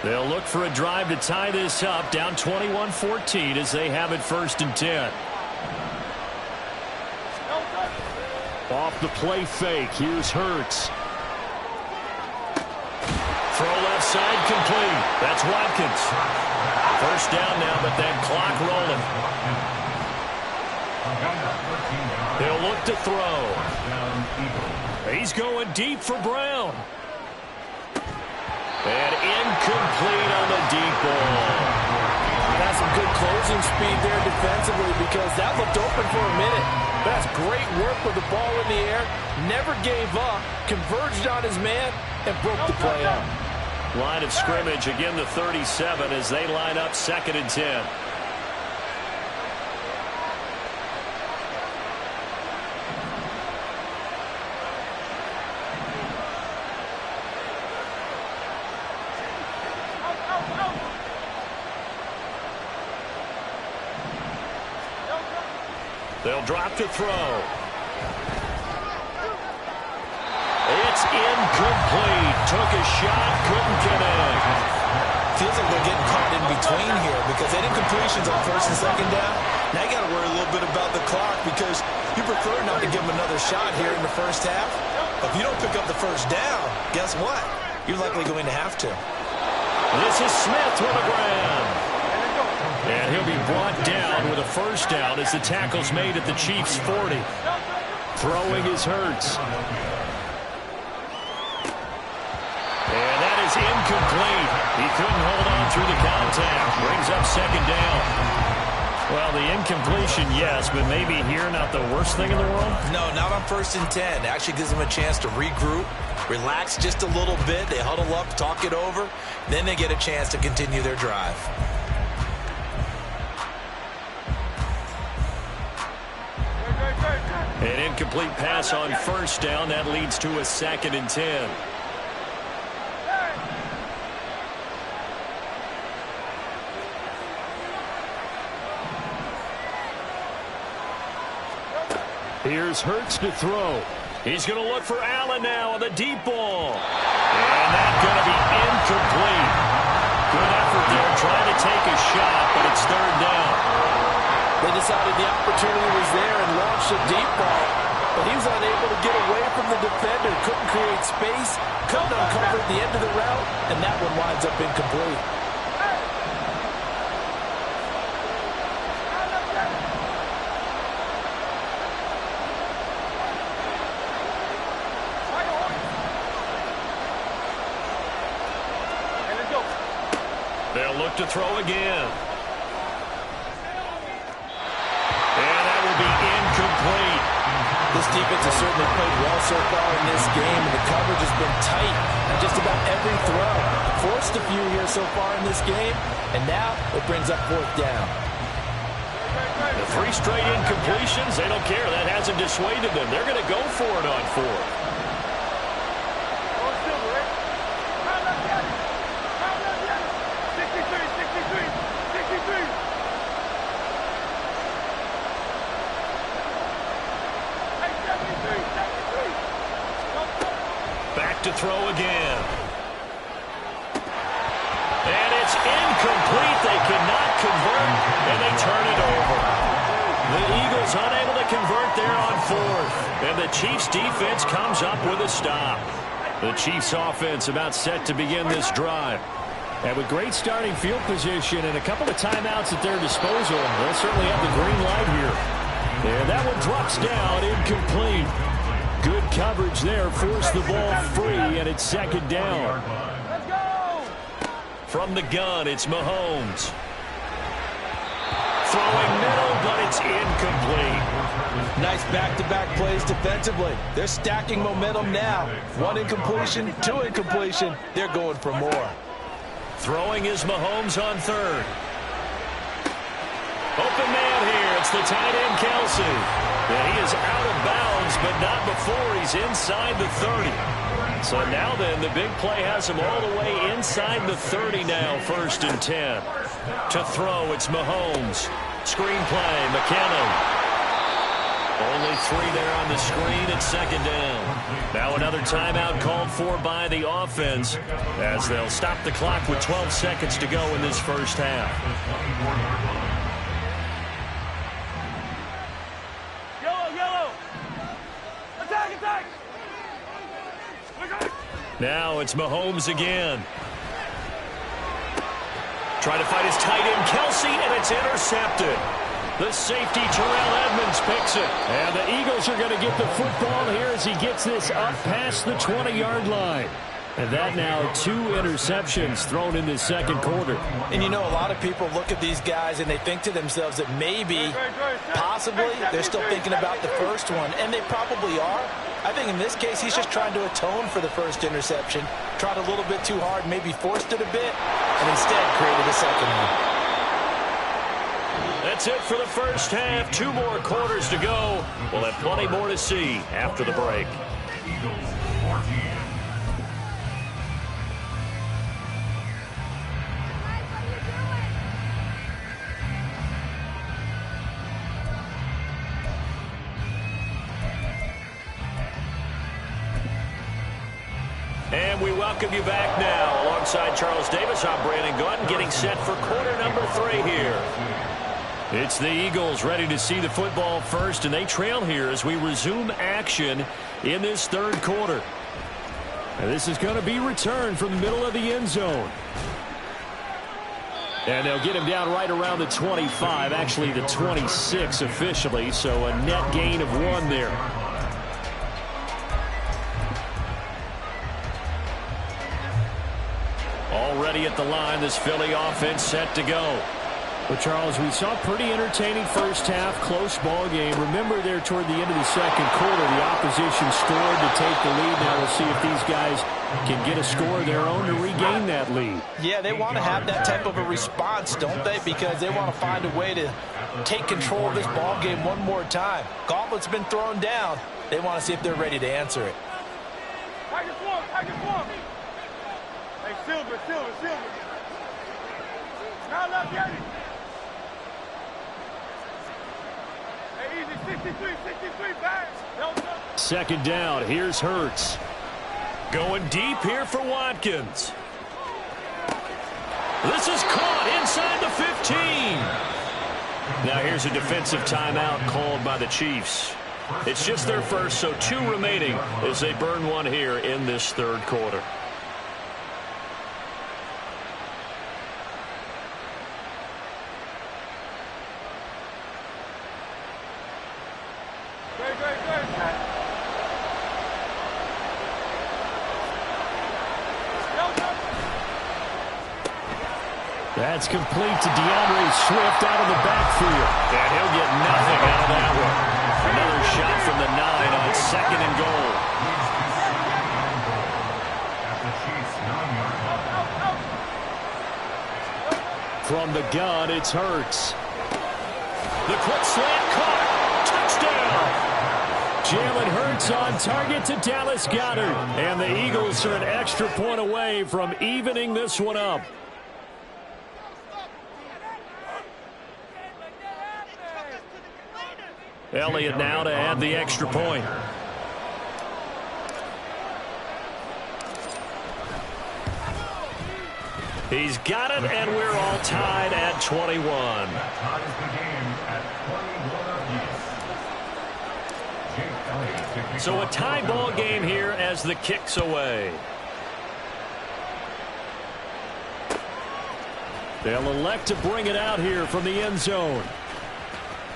They'll look for a drive to tie this up, down 21-14 as they have it 1st and 10. Off the play fake, here's Hurts. Throw left side complete. That's Watkins. First down now, but that clock rolling. He'll look to throw. He's going deep for Brown. And incomplete on the deep ball. Got some good closing speed there defensively because that looked open for a minute. That's great work with the ball in the air. Never gave up, converged on his man, and broke the play up. Line of scrimmage, again the 37 as they line up 2nd and 10. They'll drop to throw. It's incomplete. Took a shot, couldn't connect. Feels like they're getting caught in between here because they did completions on 1st and 2nd down. Now you got to worry a little bit about the clock because you prefer not to give them another shot here in the first half. But if you don't pick up the first down, guess what? You're likely going to have to. This is Smith with a grab. And he'll be brought down with a first down as the tackle's made at the Chiefs' 40. Throwing is Hurts. And that is incomplete. He couldn't hold on through the contact. Brings up 2nd down. Well, the incompletion, yes, but maybe here not the worst thing in the world? No, not on 1st and 10. It actually gives them a chance to regroup, relax just a little bit. They huddle up, talk it over. Then they get a chance to continue their drive. An incomplete pass on 1st down. That leads to a 2nd and 10. Here's Hurts to throw. He's going to look for Allen now on the deep ball. And that's going to be incomplete. Good effort there trying to take a shot, but it's 3rd down. They decided the opportunity was there and launched a deep ball. But he was unable to get away from the defender. Couldn't create space. Couldn't uncover at the end of the route. And that one winds up incomplete. They'll look to throw again. And that will be incomplete. This defense has certainly played well so far in this game, and the coverage has been tight on just about every throw. Forced a few here so far in this game, and now it brings up 4th down. The 3 straight incompletions, they don't care. That hasn't dissuaded them. They're going to go for it on 4th. Back to throw again. And it's incomplete. They cannot convert, and they turn it over. The Eagles unable to convert there on 4th. And the Chiefs defense comes up with a stop. The Chiefs offense about set to begin this drive. And with great starting field position and a couple of timeouts at their disposal, they'll certainly have the green light here. And that one drops down incomplete. Good coverage there forced the ball free, and it's second down. Let's go! From the gun, it's Mahomes. Throwing middle, but it's incomplete. Nice back-to-back plays defensively. They're stacking momentum now. 1 incompletion, 2 incompletion. They're going for more. Throwing is Mahomes on third. Open man here. It's the tight end, Kelsey. And he is out of bounds, but not before he's inside the 30. So now then, the big play has him all the way inside the 30 now, 1st and 10. To throw, it's Mahomes. Screen play, McKinnon. Only 3 there on the screen at second down. Now another timeout called for by the offense as they'll stop the clock with 12 seconds to go in this first half. Yellow! Attack! Now it's Mahomes again. Trying to fight his tight end, Kelsey, and it's intercepted. The safety, Terrell Edmonds, picks it. And the Eagles are going to get the football here as he gets this up past the 20-yard line. And that now 2 interceptions thrown in this second quarter. And you know, a lot of people look at these guys and they think to themselves that maybe, possibly, they're still thinking about the first one. And they probably are. I think in this case, he's just trying to atone for the first interception. Tried a little bit too hard, maybe forced it a bit, and instead created a second one. That's it for the first half. 2 more quarters to go. We'll have plenty more to see after the break. Eagles 14. And we welcome you back now. Alongside Charles Davis, I'm Brandon Gunn, getting set for quarter number 3 here. It's the Eagles ready to see the football first, and they trail here as we resume action in this third quarter. And this is going to be returned from the middle of the end zone. And they'll get him down right around the 25, actually the 26 officially, so a net gain of 1 there. Already at the line, this Philly offense set to go. Well, Charles, we saw a pretty entertaining first half, close ball game. Remember there toward the end of the second quarter, the opposition scored to take the lead. Now we'll see if these guys can get a score of their own to regain that lead. Yeah, they want to have that type of a response, don't they? Because they want to find a way to take control of this ball game one more time. Gauntlet's been thrown down. They want to see if they're ready to answer it. Package one! Hey, Silver! Now left, Yanni! Hey, easy, 63, back! Second down, here's Hurts. Going deep here for Watkins. This is caught inside the 15. Now here's a defensive timeout called by the Chiefs. It's just their first, so 2 remaining as they burn 1 here in this third quarter. That's complete to DeAndre Swift out of the backfield. And he'll get nothing out of that one. Another shot from the 9 on 2nd and goal. From the gun, it's Hurts. The quick slant caught. Touchdown. Jalen Hurts on target to Dallas Goedert. And the Eagles are an extra point away from evening this one up. Elliott now to add the extra point. He's got it, and we're all tied at 21. That ties the game at 21 apiece. So a tie ball game here as the kick's away. They'll elect to bring it out here from the end zone.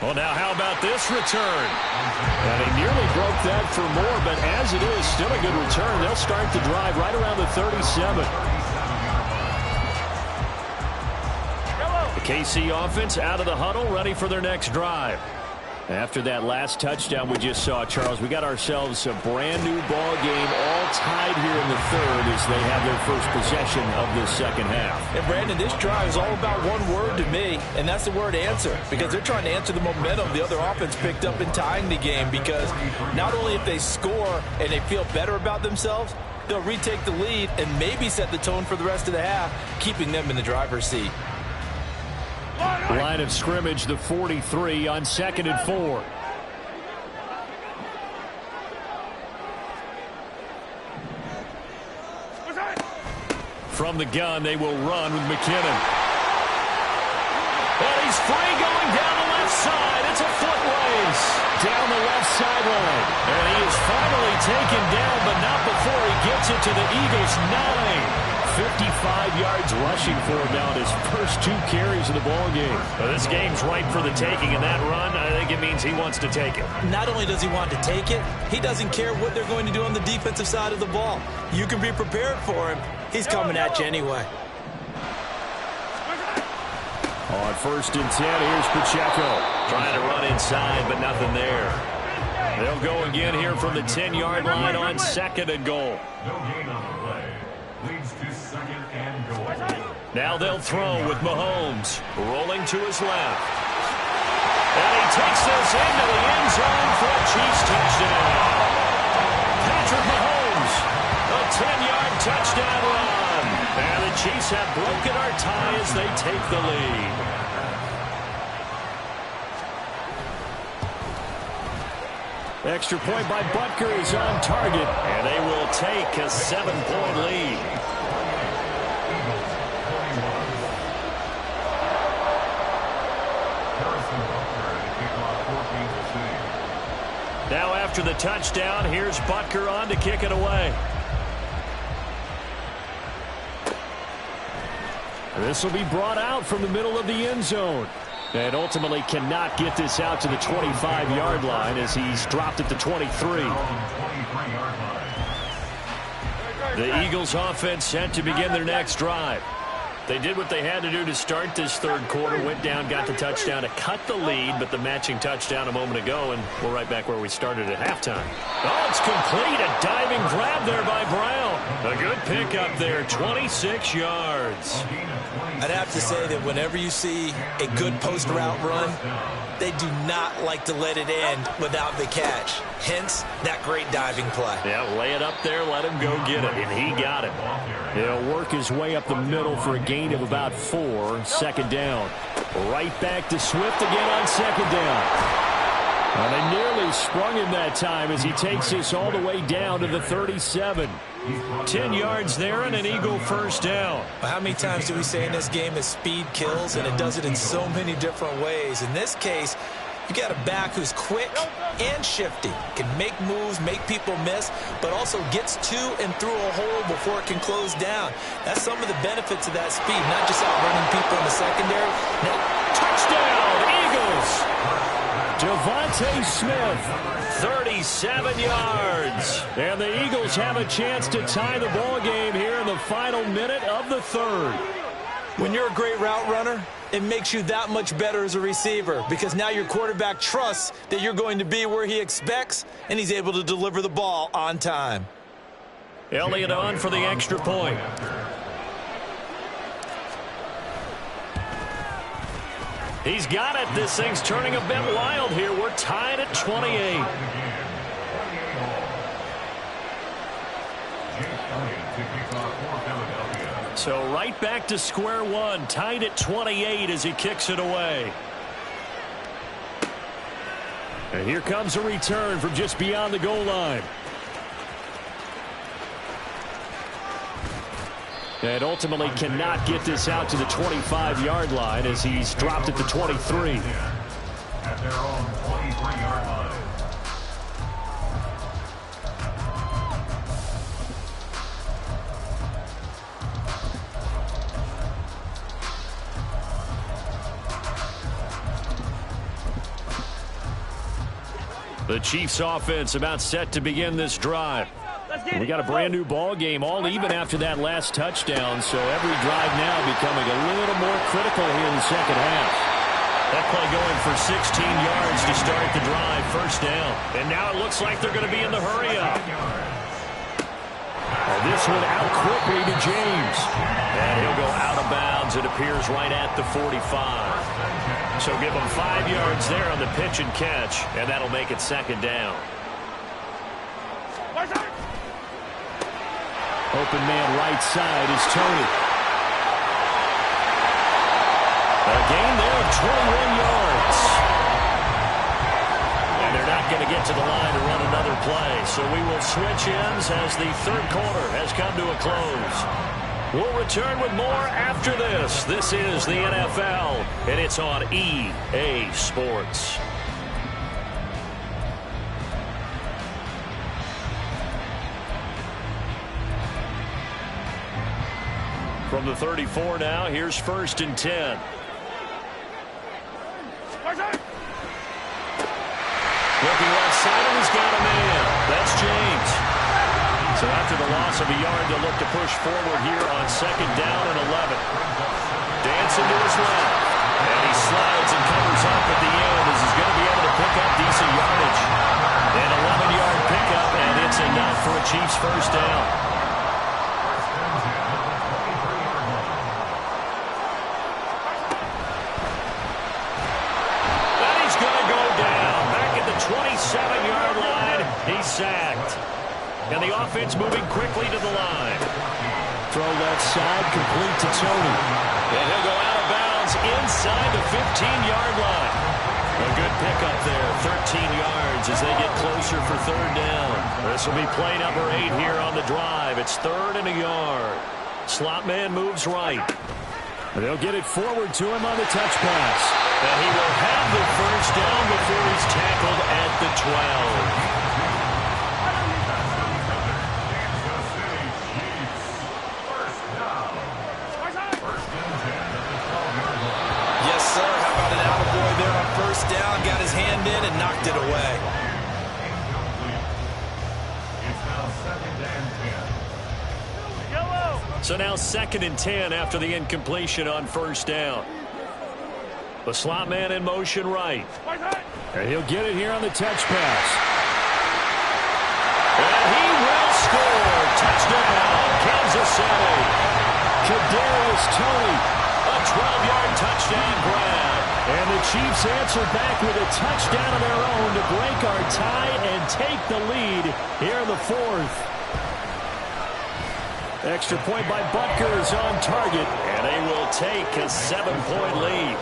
Well, now how about this return? And he nearly broke that for more, but as it is, still a good return. They'll start the drive right around the 37. The KC offense out of the huddle, ready for their next drive. After that last touchdown we just saw, Charles, we got ourselves a brand-new ball game, all tied here in the third as they have their first possession of this second half. And, Brandon, this drive is all about one word to me, and that's the word answer, because they're trying to answer the momentum the other offense picked up in tying the game, because not only if they score and they feel better about themselves, they'll retake the lead and maybe set the tone for the rest of the half, keeping them in the driver's seat. Line of scrimmage, the 43 on 2nd and 4. From the gun, they will run with McKinnon. And he's free going down the left side. It's a foot race down the left sideline. And he is finally taken down, but not before he gets it to the Eagles' 9. 55 yards rushing for him now in his first 2 carries of the ball game. Well, this game's ripe for the taking, and that run, I think it means he wants to take it. Not only does he want to take it, he doesn't care what they're going to do on the defensive side of the ball. You can be prepared for him. He's coming at you anyway. On 1st and 10, here's Pacheco. Trying to run inside, but nothing there. They'll go again here from the 10-yard line on 2nd and goal. No gain on the play. Leads to 2nd and goal. Now they'll throw with Mahomes rolling to his left. And he takes this into the end zone for a Chiefs touchdown. Patrick Mahomes, a 10-yard touchdown run. And the Chiefs have broken our tie as they take the lead. Extra point by Butker is on target, and they will take a 7-point lead. Now after the touchdown, here's Butker on to kick it away. This will be brought out from the middle of the end zone. And ultimately cannot get this out to the 25-yard line as he's dropped at the 23. The Eagles offense set to begin their next drive. They did what they had to do to start this third quarter, went down, got the touchdown to cut the lead, but the matching touchdown a moment ago, and we're right back where we started at halftime. Oh, it's complete. A diving grab there by Brown. A good pickup there, 26 yards. I'd have to say that whenever you see a good post route run, they do not like to let it end without the catch. Hence, that great diving play. Yeah, lay it up there, let him go get it, and he got it. He'll work his way up the middle for a gain of about 4, 2nd down. Right back to Swift again on 2nd down. And they nearly sprung him that time as he takes this all the way down to the 37. 10 yards there and an Eagle first down. Well, how many times do we say in this game that speed kills, and it does it in so many different ways? In this case, you got a back who's quick and shifty, can make moves, make people miss, but also gets to and through a hole before it can close down. That's some of the benefits of that speed, not just outrunning people in the secondary. Now, touchdown, Eagles! Devontae Smith, 37 yards. And the Eagles have a chance to tie the ball game here in the final minute of the third. When you're a great route runner, it makes you that much better as a receiver because now your quarterback trusts that you're going to be where he expects, and he's able to deliver the ball on time. Elliott on for the extra point. He's got it. This thing's turning a bit wild here. We're tied at 28. So right back to square one, tied at 28 as he kicks it away. And here comes a return from just beyond the goal line. And ultimately cannot get this out to the 25-yard line as he's dropped at the 23. At their own 23-yard line. The Chiefs offense about set to begin this drive. We got a brand new ball game, all even after that last touchdown, so every drive now becoming a little more critical here in the second half. That play going for 16 yards to start the drive, first down. And now it looks like they're going to be in the hurry-up. This one out quickly to James. And he'll go out of bounds, it appears, right at the 45. So give him 5 yards there on the pitch and catch, and that'll make it second down. Open man right side is Tony. A gain there of 21 yards. And they're not going to get to the line to run another play. So we will switch ends as the third quarter has come to a close. We'll return with more after this. This is the NFL, and it's on EA Sports. From the 34 now, here's 1st and 10. Looking left side, and he's got a man. That's James. So after the loss of a yard, they'll look to push forward here on 2nd down and 11. Dancing to his left. And he slides and covers up at the end as he's going to be able to pick up decent yardage. An 11-yard pickup, and it's enough for a Chiefs first down. And he's going to go down. Back at the 27-yard line, he's sacked. And the offense moving quickly to the line. Throw left side, complete to Tony. And he'll go out of bounds inside the 15-yard line. A good pickup there, 13 yards as they get closer for 3rd down. This will be play number 8 here on the drive. It's 3rd and a yard. Slot man moves right. They'll get it forward to him on the touch pass. And he will have the first down before he's tackled at the 12. Down, got his hand in and knocked it away. So now 2nd and 10 after the incompletion on 1st down. The slot man in motion right. And he'll get it here on the touch pass. And he will score. Touchdown, Kansas City. Kadarius Toney. A 12-yard touchdown grab. And the Chiefs answer back with a touchdown of their own to break our tie and take the lead here in the 4th. Extra point by Butker is on target. And they will take a 7-point lead.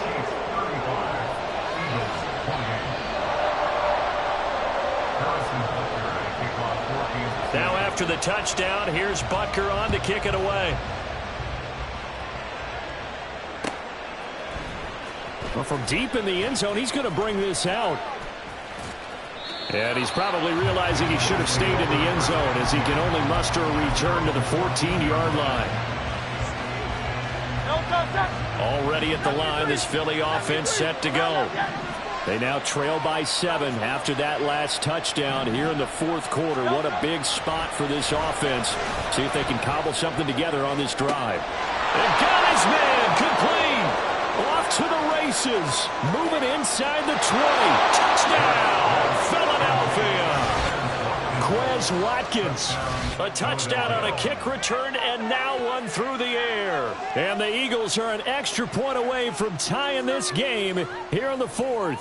Now after the touchdown, here's Butker on to kick it away. Well, from deep in the end zone, he's going to bring this out. And he's probably realizing he should have stayed in the end zone as he can only muster a return to the 14-yard line. Already at the line, this Philly offense set to go. They now trail by 7 after that last touchdown here in the 4th quarter. What a big spot for this offense. See if they can cobble something together on this drive. And got his man complete. Off to the races. Moving inside the 20. Touchdown, Philadelphia. Quez Watkins. A touchdown on a kick return, and now one through the air. And the Eagles are an extra point away from tying this game here in the 4th.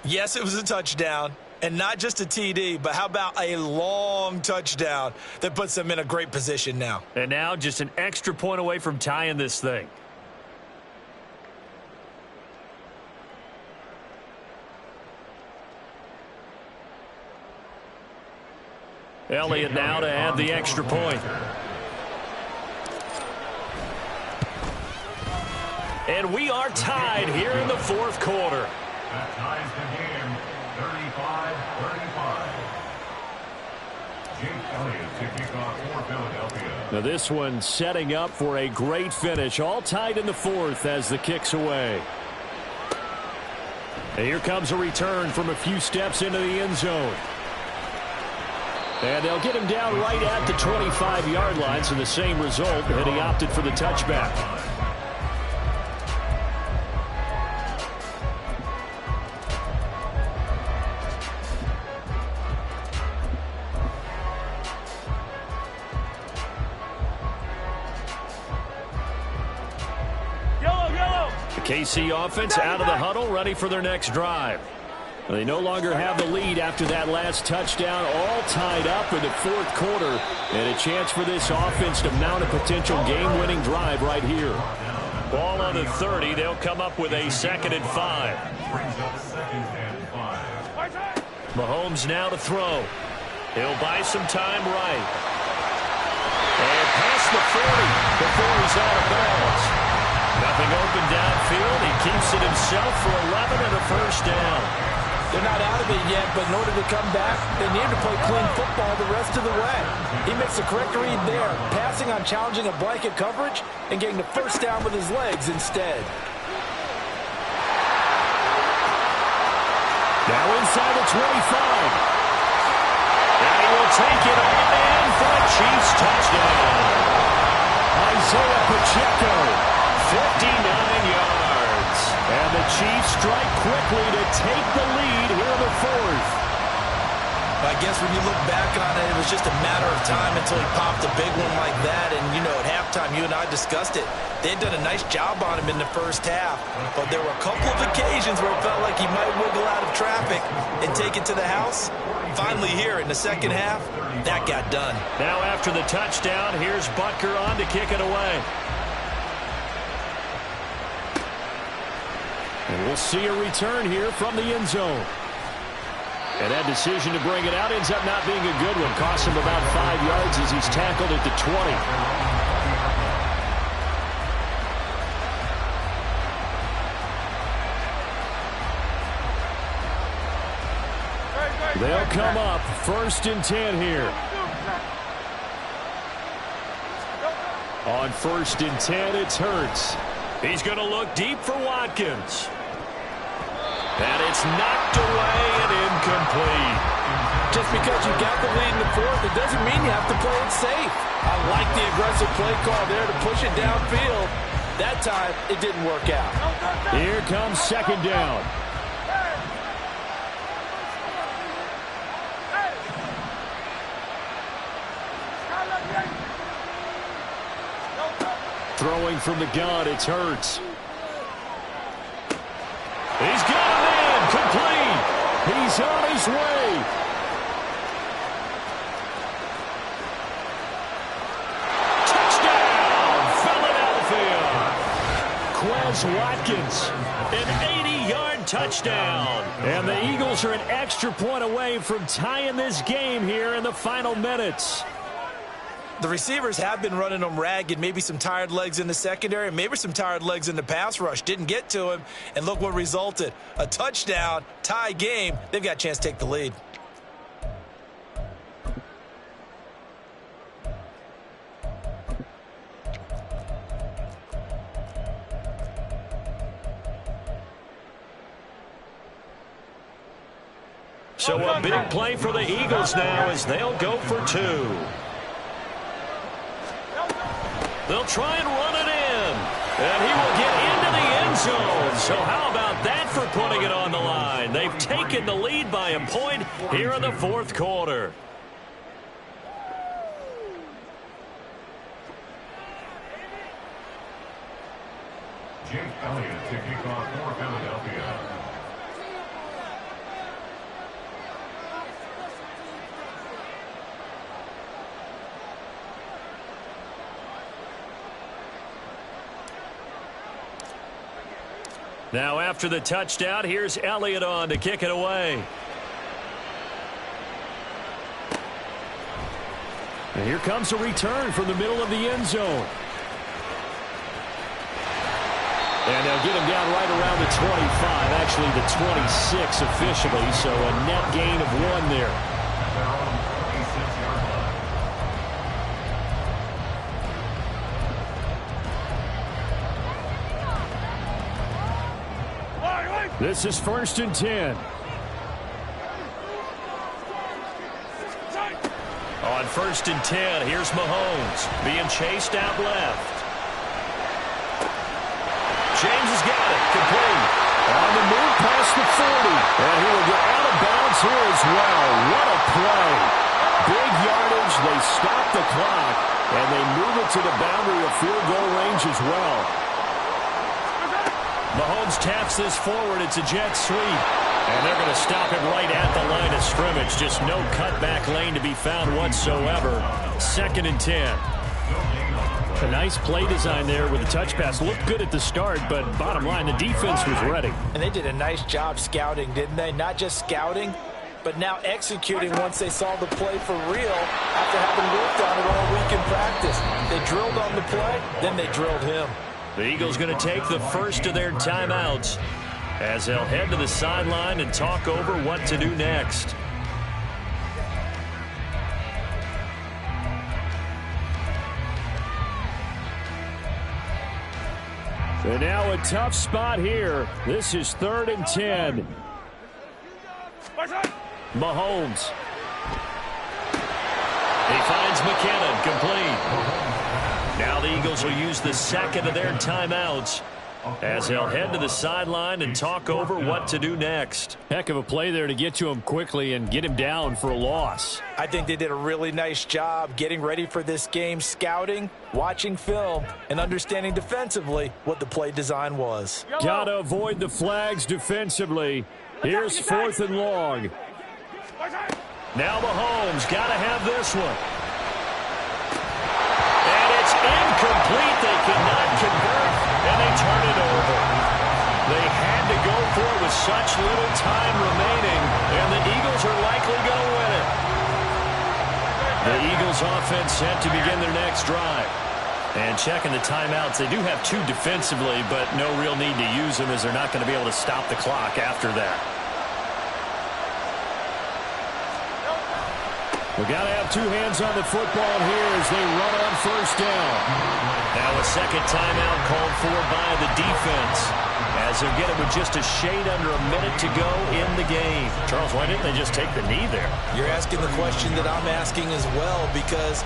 Yes, it was a touchdown. And not just a TD, but how about a long touchdown that puts them in a great position now. And now just an extra point away from tying this thing. Elliott now to add the extra point. And we are tied here in the 4th quarter. That ties the game 35-35. Jake Elliott to kick off for Philadelphia. Now this one setting up for a great finish. All tied in the 4th as the kick's away. And here comes a return from a few steps into the end zone. And they'll get him down right at the 25-yard line, so the same result, and he opted for the touchback. KC offense out of the huddle, ready for their next drive. They no longer have the lead after that last touchdown, all tied up in the fourth quarter, and a chance for this offense to mount a potential game-winning drive right here. Ball on the 30. They'll come up with a 2nd and 5. Mahomes now to throw. He'll buy some time right. And past the 40 before he's out of bounds. Nothing open downfield. He keeps it himself for 11 and a first down. They're not out of it yet, but in order to come back, they need to play clean football the rest of the way. He makes the correct read there, passing on challenging a blanket coverage and getting the first down with his legs instead. Now inside the 25. And he will take it all in for a Chiefs touchdown. Isaiah Pacheco. 59 yards. And the Chiefs strike quickly to take the lead here in the fourth. I guess when you look back on it, it was just a matter of time until he popped a big one like that. And, you know, at halftime, you and I discussed it. They had done a nice job on him in the first half. But there were a couple of occasions where it felt like he might wiggle out of traffic and take it to the house. Finally here in the second half, that got done. Now after the touchdown, here's Butker on to kick it away. And we'll see a return here from the end zone. And that decision to bring it out ends up not being a good one. Costs him about 5 yards as he's tackled at the 20. They'll come up 1st and 10 here. On 1st and 10, it's Hurts. He's going to look deep for Watkins. And it's knocked away and incomplete. Just because you got the lead in the fourth, it doesn't mean you have to play it safe. I like the aggressive play call there to push it downfield. That time, it didn't work out. Here comes 2nd down. Throwing from the gun, it's Hurts. He's got a man, complete. He's on his way. Touchdown, Philadelphia. Quez Watkins, an 80-yard touchdown. And the Eagles are an extra point away from tying this game here in the final minutes. The receivers have been running them ragged. Maybe some tired legs in the secondary, maybe some tired legs in the pass rush. Didn't get to him, and look what resulted. A touchdown, tie game. They've got a chance to take the lead. So a big play for the Eagles now as they'll go for 2. They'll try and run it in. And he will get into the end zone. So how about that for putting it on the line? They've taken the lead by a point here in the fourth quarter. Jake Elliott to kick off for Philadelphia. Now after the touchdown, here's Elliott on to kick it away. And here comes a return from the middle of the end zone. And they'll get him down right around the 25, actually the 26 officially, so a net gain of 1 there. This is 1st and 10. On 1st and 10, here's Mahomes being chased out left. James has got it. Complete. On the move past the 40. And he will get out of bounds here as well. What a play. Big yardage. They stop the clock. And they move it to the boundary of field goal range as well. Mahomes taps this forward. It's a jet sweep. And they're going to stop him right at the line of scrimmage. Just no cutback lane to be found whatsoever. 2nd and 10. A nice play design there with a touch pass. Looked good at the start, but bottom line, the defense was ready. And they did a nice job scouting, didn't they? Not just scouting, but now executing once they saw the play for real after having worked on it all week in practice. They drilled on the play, then they drilled him. The Eagles going to take the first of their timeouts as they'll head to the sideline and talk over what to do next. And now a tough spot here. This is 3rd and 10. Mahomes. He finds McKinnon, complete. Now the Eagles will use the second of their timeouts as they'll head to the sideline and talk over what to do next. Heck of a play there to get to him quickly and get him down for a loss. I think they did a really nice job getting ready for this game, scouting, watching film, and understanding defensively what the play design was. Got to avoid the flags defensively. Here's 4th and long. Now Mahomes got to have this one. And it's incomplete. They cannot convert, and they turn it over. They had to go for it with such little time remaining, and the Eagles are likely going to win it. The Eagles offense set to begin their next drive. And checking the timeouts, they do have 2 defensively, but no real need to use them as they're not going to be able to stop the clock after that. We got to have 2 hands on the football here as they run on 1st down. Now a second timeout called for by the defense as they'll get it with just a shade under a minute to go in the game. Charles, why didn't they just take the knee there? You're asking the question that I'm asking as well, because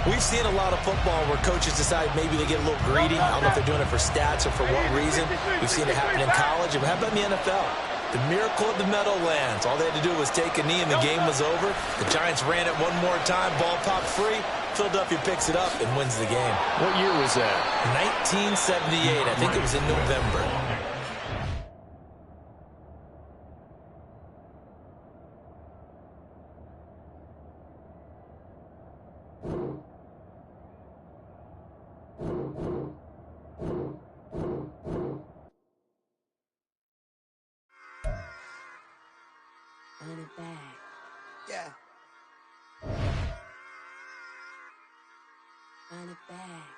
we've seen a lot of football where coaches decide maybe they get a little greedy. I don't know if they're doing it for stats or for what reason. We've seen it happen in college. And how about in the NFL? The miracle of the Meadowlands. All they had to do was take a knee and the game was over. The Giants ran it one more time. Ball popped free. Philadelphia picks it up and wins the game. What year was that? 1978. I think it was in November. Run it back. Yeah. Run it back.